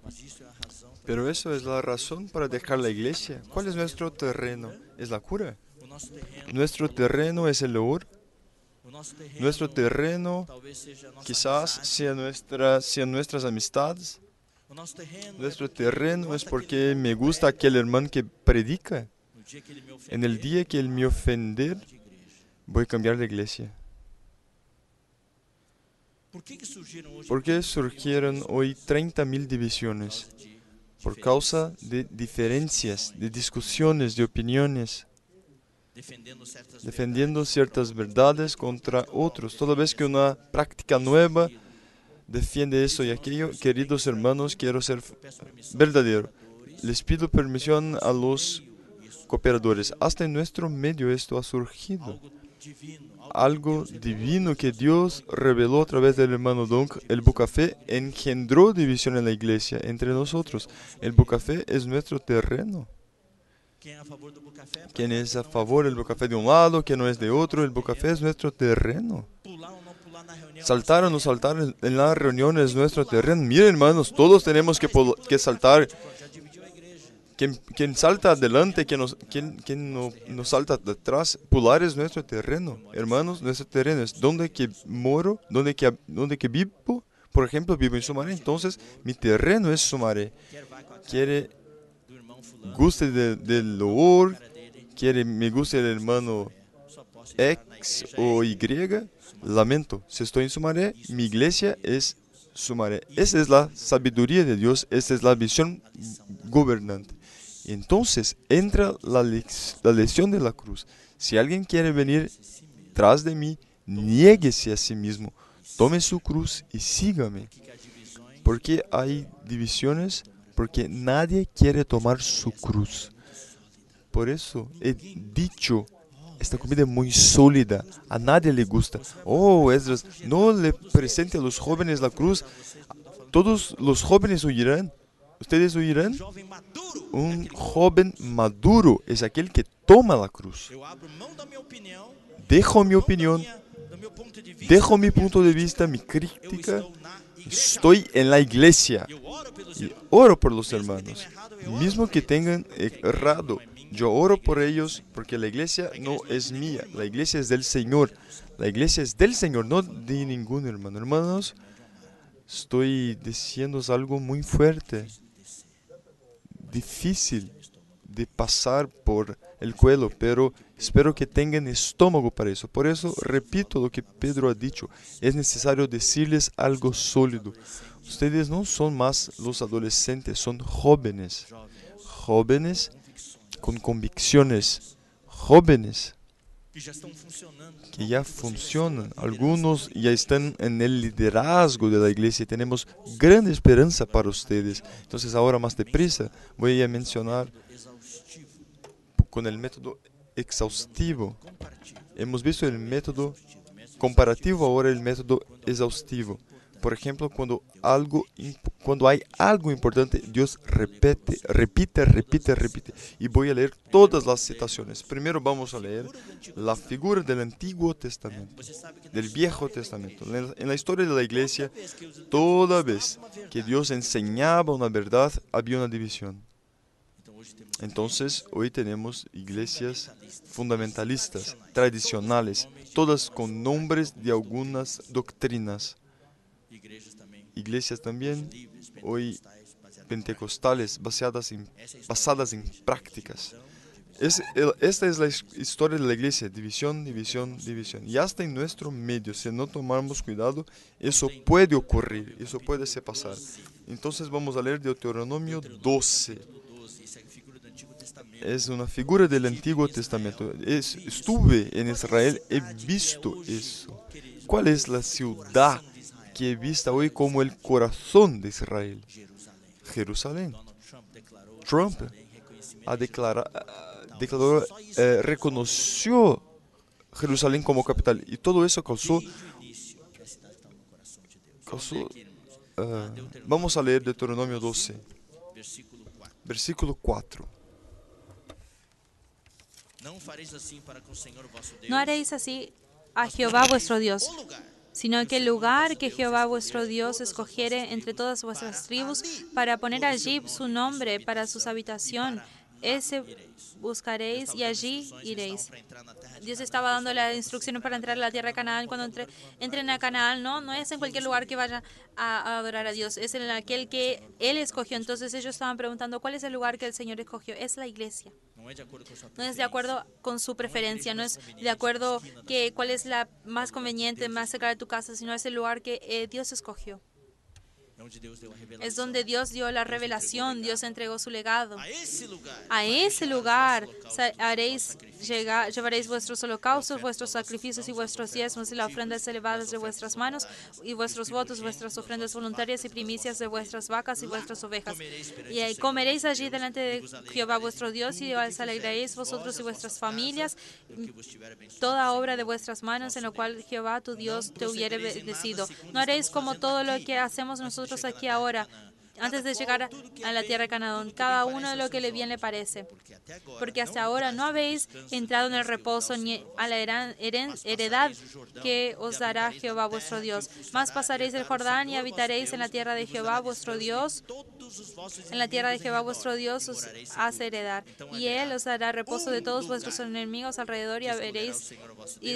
Mas isso é a razão para Pero eso es la razón para dejar la iglesia. ¿Cuál es nuestro terreno? ¿Es la cura? o nosso terreno. Nuestro terreno es el loor. O nosso terreno, Nuestro terreno talvez seja a nossa quizás amizade. sean nuestras amistades. O nosso terreno Nuestro é porque terreno es gosta porque aquele me irmão gusta aquel hermano que predica. no dia que ele me En el día que él me ofender, de igreja. voy a cambiar de iglesia. Por que surgiram hoje ¿Por qué surgieron hoy 30.000 divisiones? Por causa de diferencias, de discusiones, de opiniones, defendiendo ciertas verdades contra otros. Toda vez que una práctica nueva defiende eso y aquello, queridos hermanos, quiero ser verdadero. Les pido permisión a los cooperadores. Hasta en nuestro medio esto ha surgido. Algo divino que Dios reveló a través del hermano Dong. El Bucafé engendró división en la iglesia entre nosotros. El Bucafé es nuestro terreno. Quien es a favor del Bucafé de un lado, quien no es de otro, el Bucafé es nuestro terreno. Saltar o no saltar en la reunión es nuestro terreno. Miren, hermanos, todos tenemos que saltar. Quien salta adelante, quien no salta detrás, pular es nuestro terreno. Hermanos, nuestro terreno es donde que moro, donde que vivo. Por ejemplo, vivo en Sumaré, entonces mi terreno es Sumaré. Quiere guste del loor, me guste el hermano X o Y, lamento, si estoy en Sumaré, mi iglesia es Sumaré. Esa es la sabiduría de Dios, esa es la visión gobernante. Entonces entra la lección de la cruz. Si alguien quiere venir tras de mí, niéguese a sí mismo, tome su cruz y sígame. ¿Por qué hay divisiones? Porque nadie quiere tomar su cruz. Por eso he dicho, esta comida es muy sólida, a nadie le gusta. Oh, Esdras, no le presente a los jóvenes la cruz, todos los jóvenes huirán. ¿Ustedes huirán? Jovem maduro. Un joven maduro es aquel que toma la cruz. Eu abro mão da minha opinião, Dejo mi opinión, do meu ponto de vista, dejo mi punto de vista, mi eu crítica. estou na igreja. Estoy en la iglesia Eu oro pelos y irmãos. oro por los hermanos. Mismo que tengan errado, yo oro por ellos porque la iglesia no es mía, la iglesia es del Señor. La iglesia es del Señor, no de ningún hermano. Hermanos, estoy diciendo algo muy fuerte, difícil de pasar por el cuello, pero espero que tengan estómago para eso. Por eso repito lo que Pedro ha dicho, es necesario decirles algo sólido. Ustedes no son más los adolescentes, son jóvenes. Jóvenes con convicciones, jóvenes Que já estão funcionando. que ya funcionan. Algunos ya están en el liderazgo de la iglesia y tenemos gran esperanza para ustedes. Entonces ahora más deprisa voy a mencionar Exaustivo, con el método exhaustivo. compartilho. Hemos visto el método comparativo, ahora el método exhaustivo. Por ejemplo, cuando hay algo importante, Dios repite. Y voy a leer todas las citaciones. Primero vamos a leer la figura del Antiguo Testamento, Você sabe que del Viejo Testamento. En la historia de la iglesia, toda vez que Dios enseñaba una verdad, había una división. então hoje temos Entonces, hoy tenemos iglesias fundamentalistas, tradicionales, todas con nombres de algunas doctrinas. igrejas também Iglesias también livres, hoy pentecostais, baseadas pentecostales basadas en prácticas. Esta es la historia de la iglesia, división. Y hasta en nuestro medio, si no tomamos cuidado, eso puede ocurrir, eso puede se pasar. Entonces vamos a leer Deuteronomio 12. capítulo 12, isso é a figura do Antigo Testamento. Es una figura del Antiguo Testamento. Estuve en Israel, he visto eso. ¿Cuál es la ciudad que he visto hoy como el corazón de Israel? Jerusalén. Donald Trump declarou Trump Jerusalém reconhecimento ha declarado, reconoció Jerusalén como capital y todo eso causó, desde o início que a cidade estava no coração de Deus. causó Vamos ler aqui, irmãos. vamos a leer Deuteronomio 12, Versículo 4. versículo 4. Não fareis assim para com o Senhor vosso Deus. No haréis así a Jehová vuestro Dios, O lugar sino que el lugar que Jehová vuestro Dios escogiere entre todas vuestras tribus para poner allí su nombre para su habitación, ese buscaréis y allí iréis. para entrar na terra de Dios estaba dando la instrucción para entrar a la tierra de Canaán. Cuando entren a Canaán, no es en cualquier lugar que vayan a adorar a Dios, es en aquel que Él escogió. Entonces ellos estaban preguntando, ¿cuál es el lugar que el Señor escogió? Es la iglesia. não é de acordo com a sua No es de acuerdo con su preferencia, no es de acuerdo que cuál es la más conveniente, más cerca de tu casa, sino es el lugar que Dios escogió. É onde Deus deu a revelação. Es donde Dios dio la revelación, Dios entregó su legado. A esse lugar. A ese lugar llevaréis vuestros holocaustos, vuestros sacrificios y vuestros diezmos y las ofrendas elevadas de vuestras manos y vuestros votos, vuestras ofrendas voluntarias y primicias de vuestras vacas y vuestras ovejas. Y ahí comeréis allí delante de Jehová vuestro Dios y os alegraréis vosotros y vuestras familias que vos tiver abençoado. toda obra de vuestras manos en lo cual Jehová tu Dios te hubiere bendecido. No haréis como todo lo que hacemos nosotros aquí ahora, antes de llegar a la tierra de Canaán, cada uno de lo que le bien le parece. Porque até agora Porque hasta ahora no habéis entrado en el reposo ni a la heredad que os dará Jehová vuestro Dios. Mas pasaréis el Jordán y habitaréis en la tierra de Jehová vuestro Dios. todos os vossos En la tierra de Jehová vuestro Dios os hace heredar. Y Él os dará reposo de todos vuestros enemigos alrededor y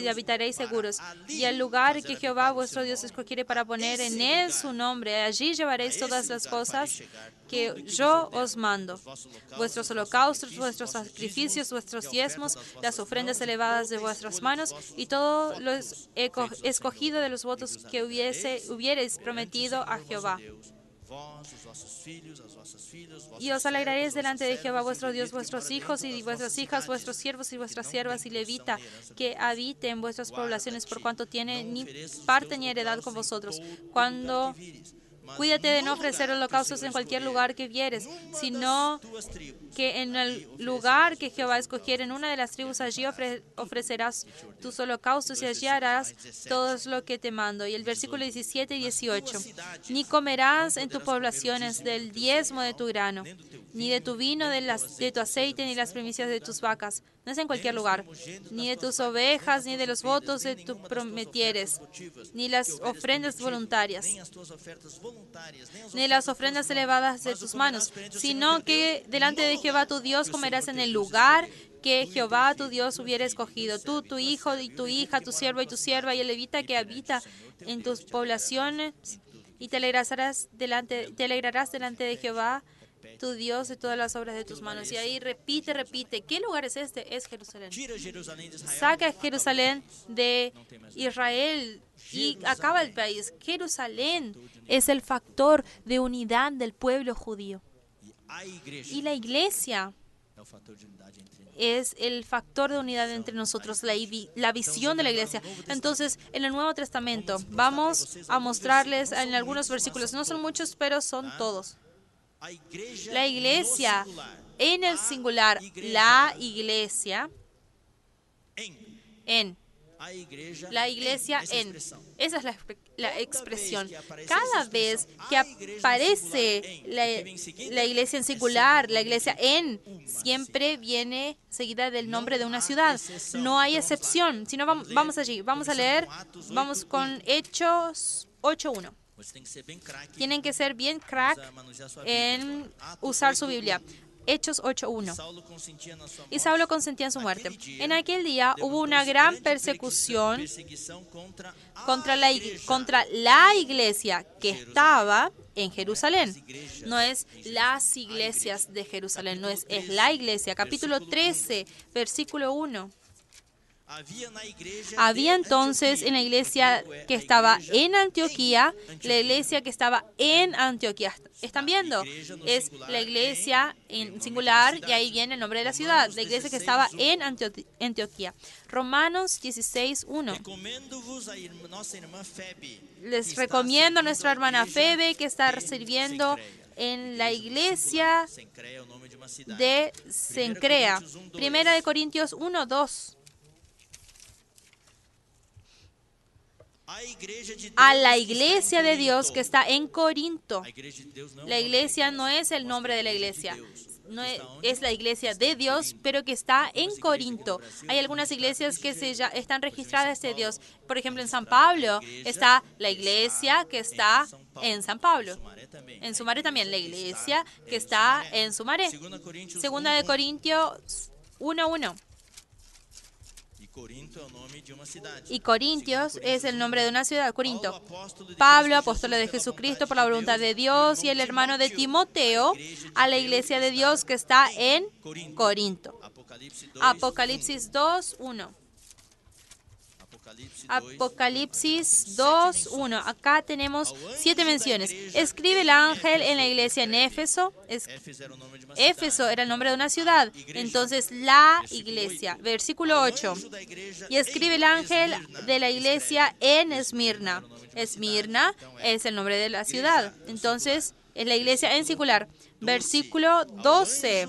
habitaréis seguros. Y el lugar que Jehová vuestro Dios escogiere para poner en Él su nombre, allí llevaréis todas las cosas que yo os mando. Vuestros holocaustos, vuestros sacrificios, vuestros diezmos, las ofrendas elevadas de vuestras manos y todo lo escogido de los votos que hubierais prometido a Jehová. vós, os vossos filhos, as vossas filhas, os vossos Y os alegraréis delante de Jehová vuestro Dios, vuestros hijos y vuestras hijas, vuestros siervos y vuestras siervas y levita, que habite en vuestras poblaciones, por cuanto tiene ni parte ni heredad con vosotros. Cuando Cuídate de no ofrecer holocaustos en cualquier lugar que vieres, sino que en el lugar que Jehová escogiera, en una de las tribus, allí ofrecerás tus holocaustos y allí harás todo lo que te mando. Y el versículo 17 y 18. Ni comerás en tus poblaciones del diezmo de tu grano, ni de tu vino, de tu aceite, ni las primicias de tus vacas. No es en cualquier lugar. Ni de tus ovejas, ni de los votos de tus prometieres, ni las ofrendas voluntarias, ni las ofrendas elevadas de tus manos, sino que delante de Jehová tu Dios comerás en el lugar que Jehová tu Dios hubiera escogido. Tú, tu hijo y tu hija, tu siervo y tu sierva, y el levita que habita en tus poblaciones, y te alegrarás delante de Jehová tu Dios de todas las obras de tus manos. Y ahí repite. ¿Qué lugar es este? Es Jerusalén. Saca a Jerusalén de Israel y acaba el país. Jerusalén es el factor de unidad del pueblo judío. Y la iglesia es el factor de unidad entre nosotros, la visión de la iglesia. Entonces, en el Nuevo Testamento, vamos a mostrarles en algunos versículos. No son muchos, pero son todos. La iglesia en el singular, la iglesia en. La iglesia en. Esa es la expresión. Cada vez que aparece la iglesia en singular, la iglesia en, siempre viene seguida del nombre de una ciudad. No hay excepción. Si no, vamos allí. Vamos a leer. Vamos con Hechos 8:1. Tienen que ser bien crack en usar su Biblia. Hechos 8:1. Y Saulo consentía en su muerte. En aquel día hubo una gran persecución contra la iglesia que estaba en Jerusalén. No es las iglesias de Jerusalén, no es la iglesia. Capítulo 13, versículo 1. Había entonces en la iglesia que estaba en Antioquía, la iglesia que estaba en Antioquía. ¿Están viendo? Es la iglesia en singular y ahí viene el nombre de la ciudad. La iglesia que estaba en Antioquía. Romanos 16:1. Les recomiendo a nuestra hermana Febe que está sirviendo en la iglesia de Cencrea. Primera de Corintios 1:2. A la iglesia de Dios que está en Corinto. La iglesia no es el nombre de la iglesia, no es la iglesia de Dios, pero que está en Corinto. Hay algunas iglesias que están registradas de Dios. Por ejemplo, en San Pablo está la iglesia que está en San Pablo. En Sumaré también la iglesia que está en Sumaré. Segunda de Corintios 1:1. Y Corintios es el nombre de una ciudad, Corinto. Pablo, apóstol de Jesucristo por la voluntad de Dios, y el hermano de Timoteo, a la iglesia de Dios que está en Corinto. Apocalipsis 2:1. Apocalipsis 2:1. Acá tenemos 7 menciones. Escribe el ángel en la iglesia en Éfeso. Éfeso era el nombre de una ciudad. Entonces, la iglesia. Versículo 8. Y escribe el ángel de la iglesia en Esmirna. Esmirna es el nombre de la ciudad. Entonces, es la iglesia en singular. Versículo 12.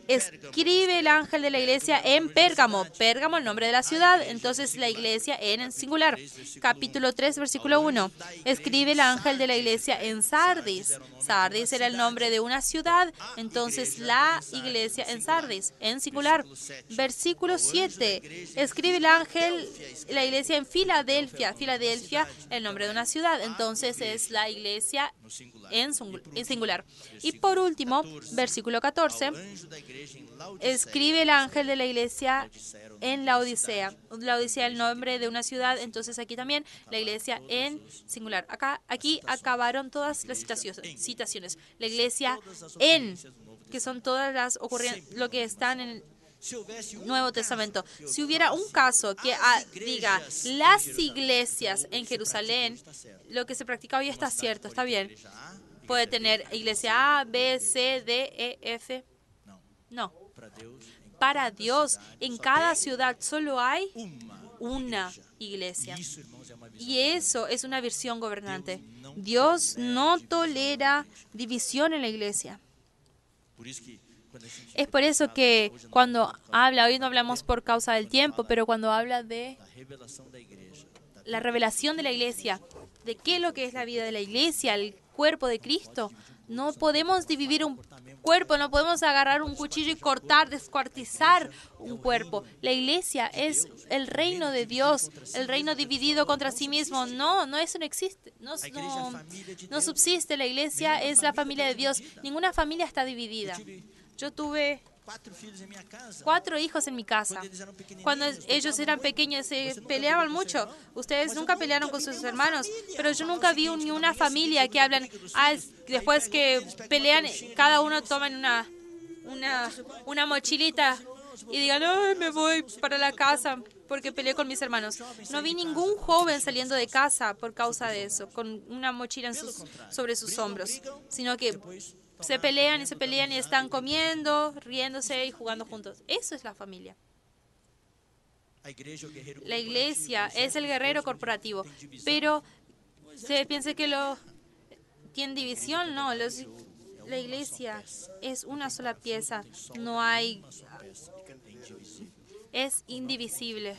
Escribe el ángel de la iglesia en Pérgamo. Pérgamo, el nombre de la ciudad. Entonces, la iglesia en singular. Capítulo 3, versículo 1. Escribe el ángel de la iglesia en Sardis. Sardis era el nombre de una ciudad. Entonces, la iglesia en Sardis, en singular. Versículo 7. Escribe el ángel de la iglesia en Filadelfia. Filadelfia, el nombre de una ciudad. Entonces, es la iglesia en singular. Y por último, versículo 14. Escribe el ángel de la iglesia en Laodicea. Laodicea, el nombre de una ciudad. Entonces aquí también la iglesia en singular. Aquí acabaron todas las citaciones. La iglesia en, que son todas las lo que están en el Nuevo Testamento. Si hubiera un caso que diga las iglesias en Jerusalén, lo que se practica hoy está cierto, está bien. Puede tener iglesia A, B, C, D, E, F. No. Para Dios, en cada ciudad solo hay una iglesia. Y eso es una visión gobernante. Dios no tolera división en la iglesia. Es por eso que cuando habla, hoy no hablamos por causa del tiempo, pero cuando habla de la revelación de la iglesia, de qué es lo que es la vida de la iglesia, el cuerpo de Cristo, no podemos dividir un cuerpo, no podemos agarrar un cuchillo y cortar, descuartizar un cuerpo. La iglesia es el reino de Dios, el reino dividido contra sí mismo. No, eso no existe, no subsiste. La iglesia es la familia de Dios. Ninguna familia está dividida. Yo tuve 4 hijos en mi casa. Cuando ellos eran pequeños se peleaban mucho. Ustedes nunca pelearon con sus hermanos, pero yo nunca vi ni una familia que hablan, después que pelean, cada uno toma una mochilita y digan, ay, me voy para la casa porque peleé con mis hermanos. No vi ningún joven saliendo de casa por causa de eso, con una mochila sobre sus hombros, sino que se pelean y están comiendo, riéndose y jugando juntos. Eso es la familia. La iglesia es el guerrero corporativo, pero se piensa que tiene división. No, la iglesia es una sola pieza. No hay, es indivisible.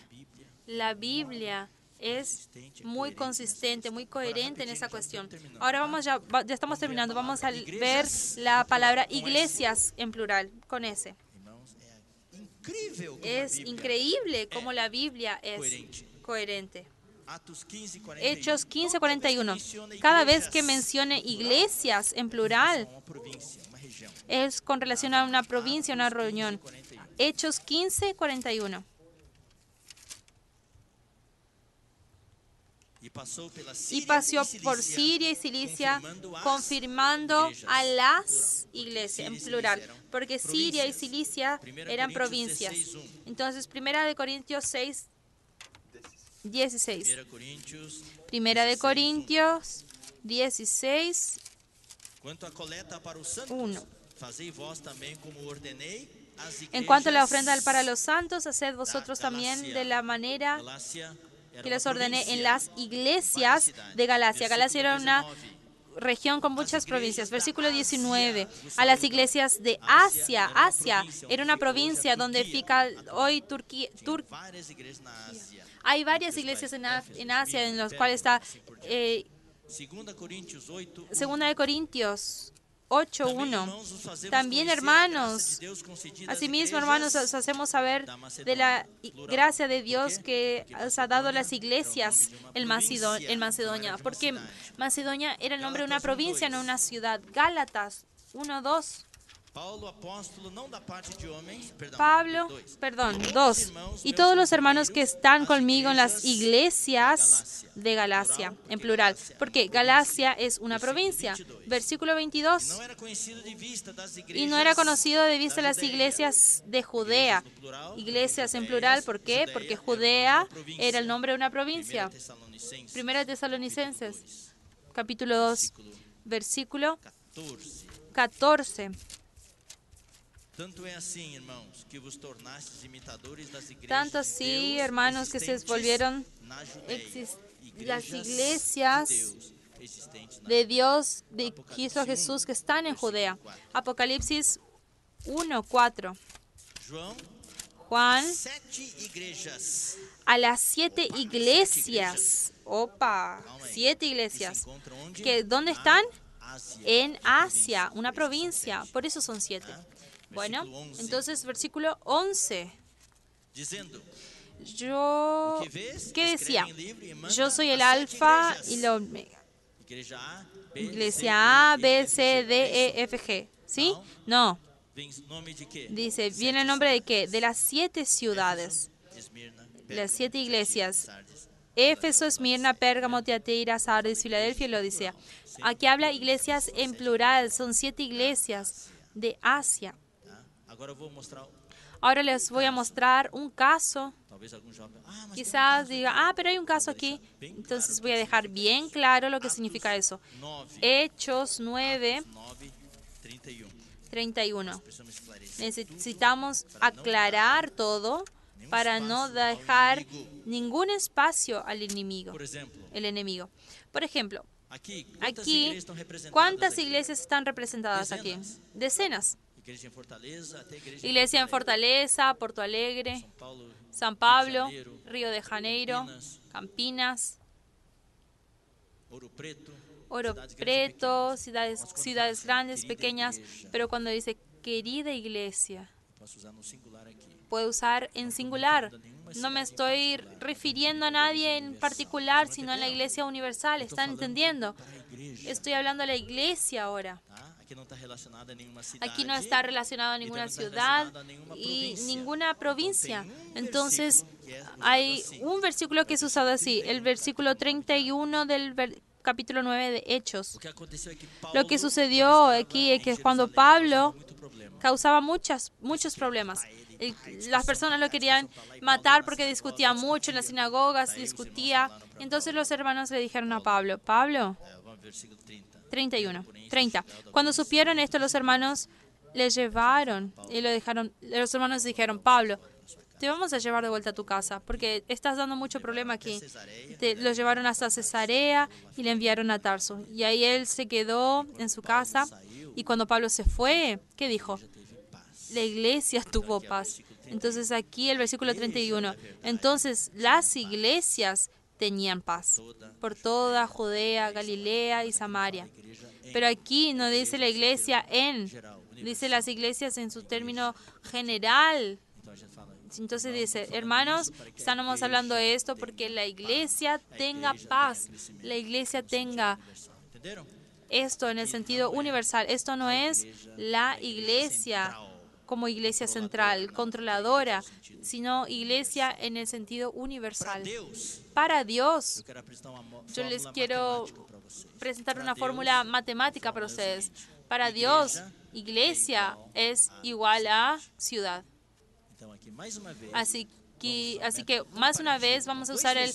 La Biblia es muy consistente, muy coherente en esa cuestión. Ahora ya estamos terminando. Vamos a ver la palabra iglesias en plural, con S. Es increíble cómo la Biblia es coherente. Hechos 15:41. Cada vez que mencione iglesias en plural, es con relación a una provincia, una reunión. Hechos 15:41. Y pasó por Siria y Cilicia, confirmando a las iglesias, en plural, porque Siria y Cilicia eran provincias. Entonces, 1 Corintios 6, 16. 1 Corintios 16, 1. En cuanto a la ofrenda para los santos, haced vosotros también de la manera que les ordené en las iglesias de Galacia. Galacia era una región con muchas provincias. Versículo 19. A las iglesias de Asia. Asia era una provincia donde fica hoy Turquía. Hay varias iglesias en Asia en las cuales está 2 de Corintios 8:1. También, hermanos, asimismo, hermanos, os hacemos saber de la gracia de Dios que os ha dado las iglesias en Macedonia, porque Macedonia era el nombre de una provincia, no una ciudad. Gálatas 1:2. Pablo, 2. Y todos los hermanos que están conmigo en las iglesias de Galacia, en plural, porque Galacia es una provincia. Versículo 22. Y no era conocido de vista las iglesias de Judea. Iglesias en plural, ¿por qué? Porque Judea era el nombre de una provincia. 1 Tesalonicenses, capítulo 2, versículo 14. Tanto así, hermanos, que se volvieron las iglesias de Dios de Cristo Jesús que están en Judea. Apocalipsis 1:4. Juan, a las 7 iglesias. 7 iglesias. ¿Dónde están? En Asia, una provincia. Por eso son 7. Bueno, entonces versículo 11. ¿Qué decía? Yo soy el alfa y la omega. Iglesia A, B, C, D, E, F, G. ¿Sí? No. Dice, ¿viene el nombre de qué? De las 7 ciudades. Las 7 iglesias. Éfeso, Esmirna, Pérgamo, Tiatira, Sardis, Filadelfia y Laodicea. Aquí habla iglesias en plural. Son 7 iglesias de Asia. Ahora les voy a mostrar un caso. Quizás diga, pero hay un caso aquí. Entonces voy a dejar bien claro lo que significa eso. Hechos 9:31. Necesitamos aclarar todo para no dejar ningún espacio al enemigo. Por ejemplo, Aqui, Aquí, ¿cuántas iglesias están representadas aquí? Decenas. Igreja em Fortaleza, até a igreja Iglesia en Fortaleza, Porto Alegre, São Paulo, San Pablo, Janeiro, Río de Janeiro, Campinas, Ouro Preto, Oro cidades grandes e Preto, pequenas. ciudades, Mas quando ciudades fala assim, grandes, querida pequeñas, igreja, pero cuando dice querida iglesia, posso usar no singular aqui. puede usar en singular. No me estoy refiriendo a nadie en particular, sino a la iglesia universal. ¿Están entendiendo? Para a igreja, Estoy hablando a la iglesia ahora. tá? Aqui não está relacionado a nenhuma cidade. Aquí no está relacionado a e ninguna também não está ciudad relacionado a nenhuma y província. ninguna provincia. Tem Entonces, versículo que é usado hay assim. un versículo que es usado así, el versículo 31 del capítulo 9 de Hechos. O que aconteceu é que Paulo, Lo que sucedió aquí es que cuando Pablo muito problema. causaba muchos problemas. Las personas lo querían matar porque discutía mucho en las sinagogas, discutía. Entonces los hermanos le dijeron a Pablo, Pablo, Vamos ao versículo 30. 31, 30. Cuando supieron esto, los hermanos le llevaron y lo dejaron. Los hermanos dijeron, Pablo, te vamos a llevar de vuelta a tu casa porque estás dando mucho problema aquí. Lo llevaron hasta Cesarea y le enviaron a Tarso. Y ahí él se quedó en su casa. Y cuando Pablo se fue, ¿qué dijo? La iglesia tuvo paz. Entonces aquí el versículo 31. Entonces las iglesias tenían paz por toda Judea, Galilea y Samaria. Pero aquí no dice la iglesia en, dice las iglesias en su término general. Então a gente fala, Entonces dice, hermanos, estamos hablando de esto porque la iglesia tenga paz, la iglesia tenga entenderam? esto en el sentido universal. Esto no es la iglesia como iglesia central, controladora, sino iglesia en el sentido Para universal. Deus, Para Dios, eu quero apresentar uma yo les fórmula quiero matemática para vocês. presentar Para una Deus, fórmula matemática para a fórmula é o ustedes. seguinte, Para Dios, iglesia es igual a ciudad. Então aqui mais uma vez, Así que más una vez vamos a usar el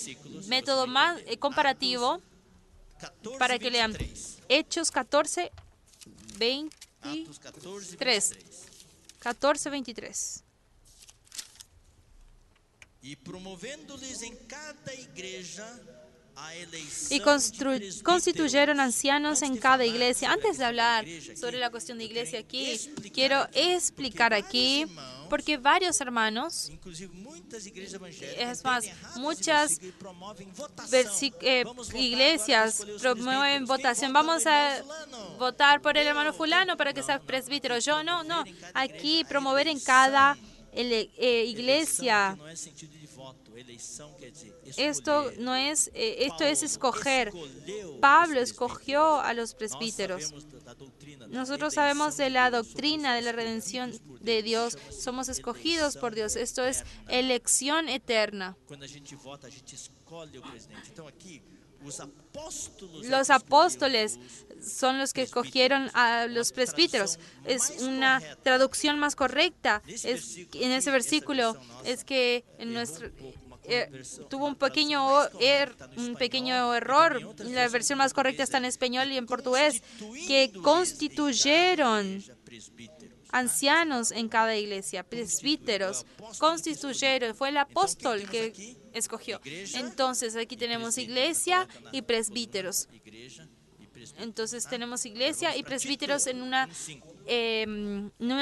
método más comparativo 14, para que lean 23. Hechos 14, Atos 14, 23. 14, 23. E promovendo-lhes em cada igreja a eleição Y de presbíteros. constituyeron ancianos en cada falar iglesia. sobre a Antes de questão da hablar igreja aqui, sobre la cuestión de eu quero iglesia aquí, explicar quiero aqui, explicar porque aquí, vários irmãos, porque varios hermanos, inclusive muitas igrejas evangélicas, es más, entendem errado esse muchas versículo e promovem votação. Vamos votar iglesias agora para escolher os promueven presbíteros. votación. Quem Vamos vota no a irmão fulano? votar por el hermano fulano para que sea presbítero. Yo no. Aquí promover en cada iglesia. Não é sentido de voto, eleição quer dizer Esto escolher. no es, esto es escoger. Escolheu Pablo os escogió a los Nós presbíteros. sabemos da doutrina, da Nosotros redenção sabemos de la Deus. doctrina de la redención de Dios. Somos escogidos por Dios. Esto es elección eterna. Quando a gente vota, a gente escolhe o presidente. Então aqui, os apóstolos Los apóstoles son los que escogieron a los presbíteros. Es una traducción más correcta. En ese versículo es que en nuestro tuvo un pequeño error. La versión más correcta está en español y en portugués, que constituyeron ancianos en cada iglesia, presbíteros, constituyeron, fue el apóstol que escogió. Entonces aquí tenemos iglesia y presbíteros. Entonces tenemos iglesia y presbíteros en una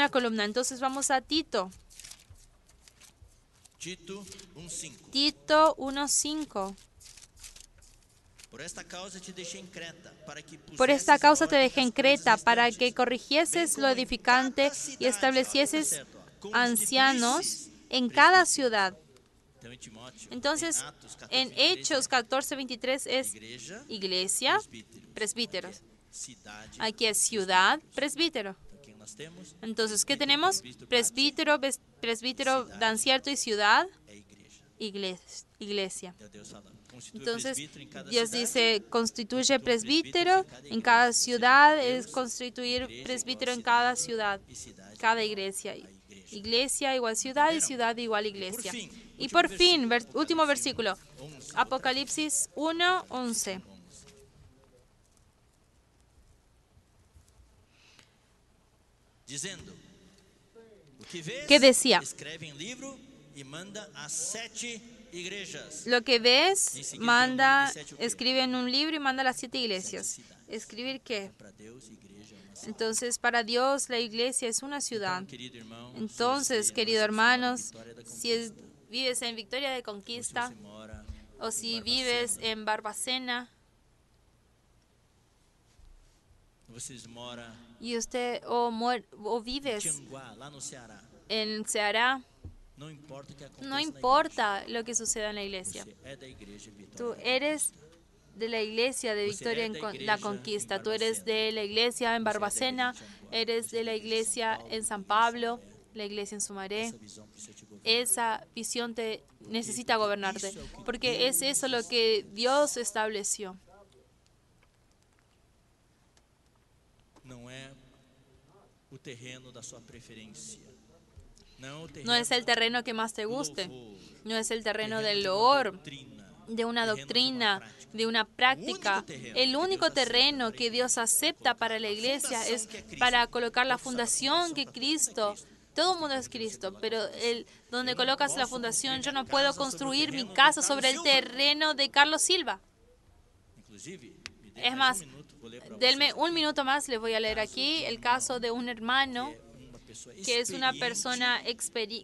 columna. Entonces vamos a Tito. Tito 1:5. Tito 1:5. Por esta causa te dejé en Creta, para que Por esta causa te dejé en pusieses Creta, las para cosas que restantes, corrigieses bem lo como en edificante cada y cidade, establecieses olha, tá certo, ó, ancianos en cada ciudad. Então, em Timóteo, Entonces, em Atos 14, en 23, Hechos 14:23 es igreja, iglesia, presbíteros. presbíteros. Cidade. Aquí es ciudad, presbítero. Então, quem nós temos Entonces, ¿qué tenemos? Presbítero, presbítero dan cierto y ciudad, é igreja. iglesia. Então, Deus fala, constitui Entonces, presbítero em cada Dios cidade. dice, constituye presbítero en cada ciudad, es constituir presbítero en cada ciudad, E cidade, cada iglesia. a igreja. Iglesia igual ciudad y ciudad igual iglesia. fin, Y por fin, último versículo, Apocalipsis 1:11. Dizendo, o que vês, Que decía, escreve em livro e manda às 7 igrejas. Lo que ves, manda, escribe en un libro y manda a las 7 iglesias. ¿Escribir qué? Para Deus, igreja é uma cidade. Entonces, para Dios, la iglesia es una ciudad. Então, querido irmão, Entonces, se você queridos agora mora em hermanos, Vitória da si Conquista, vives en Victoria de ou se Conquista você mora o si em vives Barbacena, en Barbacena vocês moram y usted o em vives Tianguá, lá no Ceará, en Ceará, não importa o que aconteça no na importa lo que suceda en la igreja, iglesia. você é da igreja Vitória. Tú eres de la iglesia de Victoria en la Conquista, tú eres de la iglesia en Barbacena, eres de la iglesia en San Pablo, la iglesia en Sumaré. Essa visão precisa te governar. Esa visión te necesita gobernarte, porque es eso lo que Dios estableció. Não é o terreno da sua preferência. Não é o terreno No es el terreno que más te do guste, louvor, no es el terreno terreno del de uma loor, doutrina, de una terreno doctrina, prática. de una práctica. El único único terreno terreno que Dios acepta para la iglesia es para colocar la fundación que Cristo. Todo el mundo es Cristo, pero donde colocas la fundación, yo no puedo construir mi casa sobre el terreno de Carlos Silva. Inclusive, me dê Es mais más, minuto, vou ler para denme vocês un aqui. minuto más, les voy a leer aquí el caso de un hermano Uma pessoa que es una experiente, persona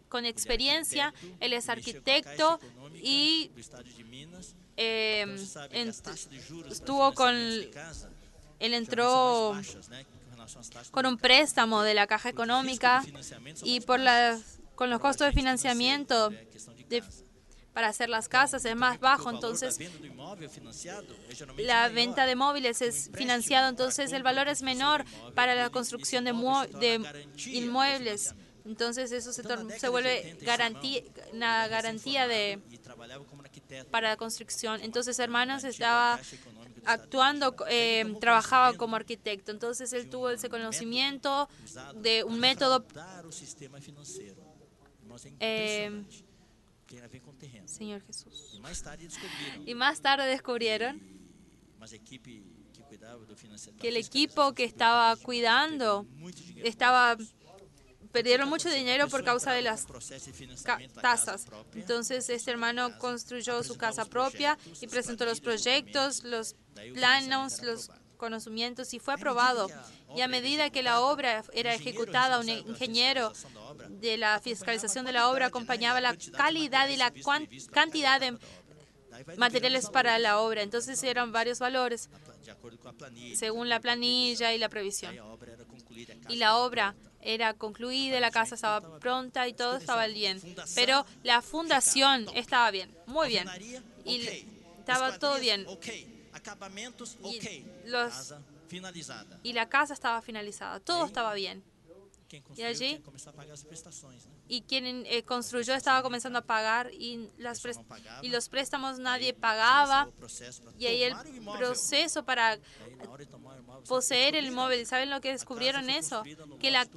con experiencia. Él es mexeu com a arquitecto Caixa Econômica y do estado de Minas. eh, Então, você sabe que as taxas de juros para estuvo con, financiamentos de casa él geralmente entró são mais baixas, né, com relação às taxas do con un mercado. préstamo de la Caja Porque o risco de Económica financiamento são y mais por baixos. con los Para o costos de agente financiamiento financeiro, é questão de de- casa. para hacer las casas es más Porque bajo, o valor da entonces venda do imóvel financiado é geralmente la maior. venta de móviles es financiado, entonces el valor es menor para la construcción de inmuebles. Entonces eso se vuelve una garantía E trabalhava como arquiteto. para la construcción. Entonces, hermanos, estaba actuando, trabajaba como arquitecto. Entonces, él tuvo ese conocimiento de un método. Dar o sistema financeiro. Irmãos, é eh, impressionante. Tem a ver com terreno. Señor Jesús. E mais tarde descobriram. Y más tarde descubrieron Mas a equipe que cuidava do financiamento. que el equipo que estaba cuidando estaba perdieron mucho dinero por causa de las tasas. Entonces, este hermano construyó su casa propia y presentó los proyectos, los planos, los conocimientos y fue aprobado. Y a medida que la obra era ejecutada, un ingeniero de la fiscalización de la obra acompañaba la calidad y la cantidad de materiales para la obra. Entonces, eran varios valores De acordo com a planilha. según la planilla y la previsión. Aí a obra era concluída. A casa Y la obra era concluida, la casa estaba pronta y todo estaba bien. Pero la fundación estaba bien, muy bien. Y estaba todo bien. Ok. Acabamentos, Y ok. los- Casa finalizada. Y la casa estaba finalizada, todo estaba bien. Quem E construiu allí- tinha que começar a pagar as prestações, né? Y quien construyó estaba comenzando a pagar y, y los préstamos nadie pagaba. O processo para Y ahí el tomar o imóvel. proceso para Aí, na hora de tomar o imóvel, poseer el inmóvel, ¿saben lo que descubrieron eso? Que la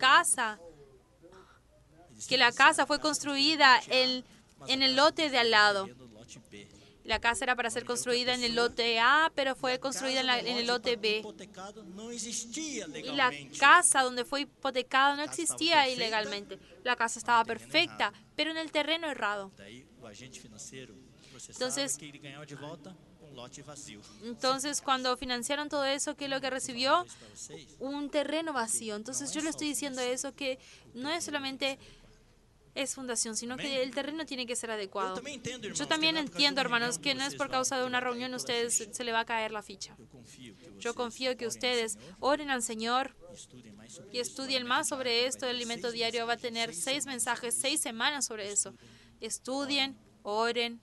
casa fue construida en el lote de al lado. no lote B. La casa era para ser construida en el lote A, pero fue construida en el lote B. Hipotecado não existia Y la legalmente. casa donde fue hipotecada no existía ilegalmente. La casa estaba perfecta, pero en el terreno errado. Daí o agente financeiro processava Entonces- que ele ganhava de volta lote vazio. Entonces, cuando financiaron todo eso, ¿qué es lo que recibió? Para vocês, Un terreno vacío. Entonces, yo le estoy diciendo eso, que no es solamente es fundación, sino que el terreno tiene que ser eu adecuado. também entendo, irmãos, Yo también que não é por causa entiendo, de uma hermanos, reunião que no es vocês por vão causa de una cair reunión toda a ustedes ficha. se le va a caer la ficha. Eu confio que Yo vocês confío que orem ao ustedes Senhor oren al Señor e estudem mais sobre y isso. estudien más sobre esto. El alimento diario va a tener 6 mensajes, 6 semanas sobre eso. Estudien, oren,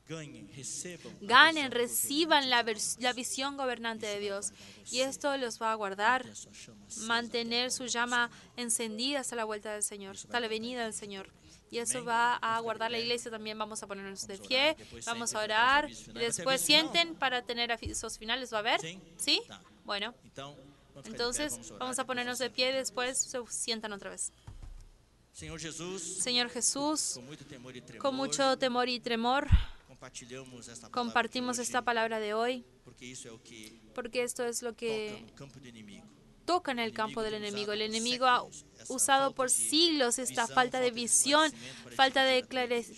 Ganhem, recebam. a ganen, visão reciban la visión gobernante de Dios. Y esto los va a guardar, da sua chama acesa. mantener su llama encendida hasta la vuelta del Señor, hasta la venida del Señor. Y eso va a guardar la iglesia también. Vamos a ponernos de pie, vamos a orar. Y después sienten para tener avisos finales. ¿Va a haber? ¿Sí? Bueno, Então, vamos ficar de pé, entonces vamos orar, vamos a depois ponernos de vamos pie, después se sientan otra vez. Senhor Jesus, Señor Jesús, com muito temor e tremor, con mucho temor y tremor, compartilhamos esta palavra compartimos de esta hoje, palabra de hoy, porque isso é o que porque esto es lo toca que no campo do inimigo. tocan el campo del enemigo. El enemigo ha usado por siglos esta falta de visión, falta de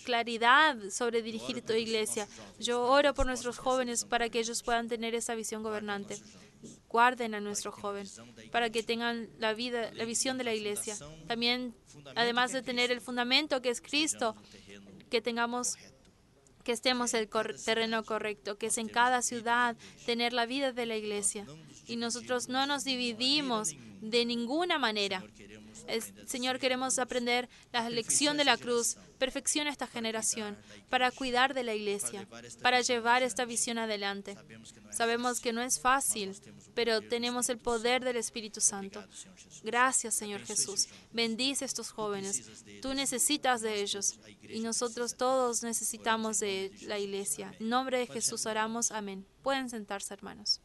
claridad sobre dirigir tu iglesia. Yo oro por nuestros jóvenes para que ellos puedan tener esa visión gobernante. Guarden a nuestro joven para que tengan la visión de la iglesia. También, además de tener el fundamento que es Cristo, que estemos en el terreno correcto, que es en cada ciudad tener la vida de la iglesia. Y nosotros no nos dividimos de ninguna manera. Señor, queremos aprender la lección de la cruz. Perfecciona esta generación para cuidar de la iglesia, para llevar esta visión adelante. Sabemos que no es fácil, pero tenemos el poder del Espíritu Santo. Gracias, Señor Jesús. Bendice a estos jóvenes. Tú necesitas de ellos y nosotros todos necesitamos de la iglesia. En nombre de Jesús oramos. Amén. Pueden sentarse, hermanos.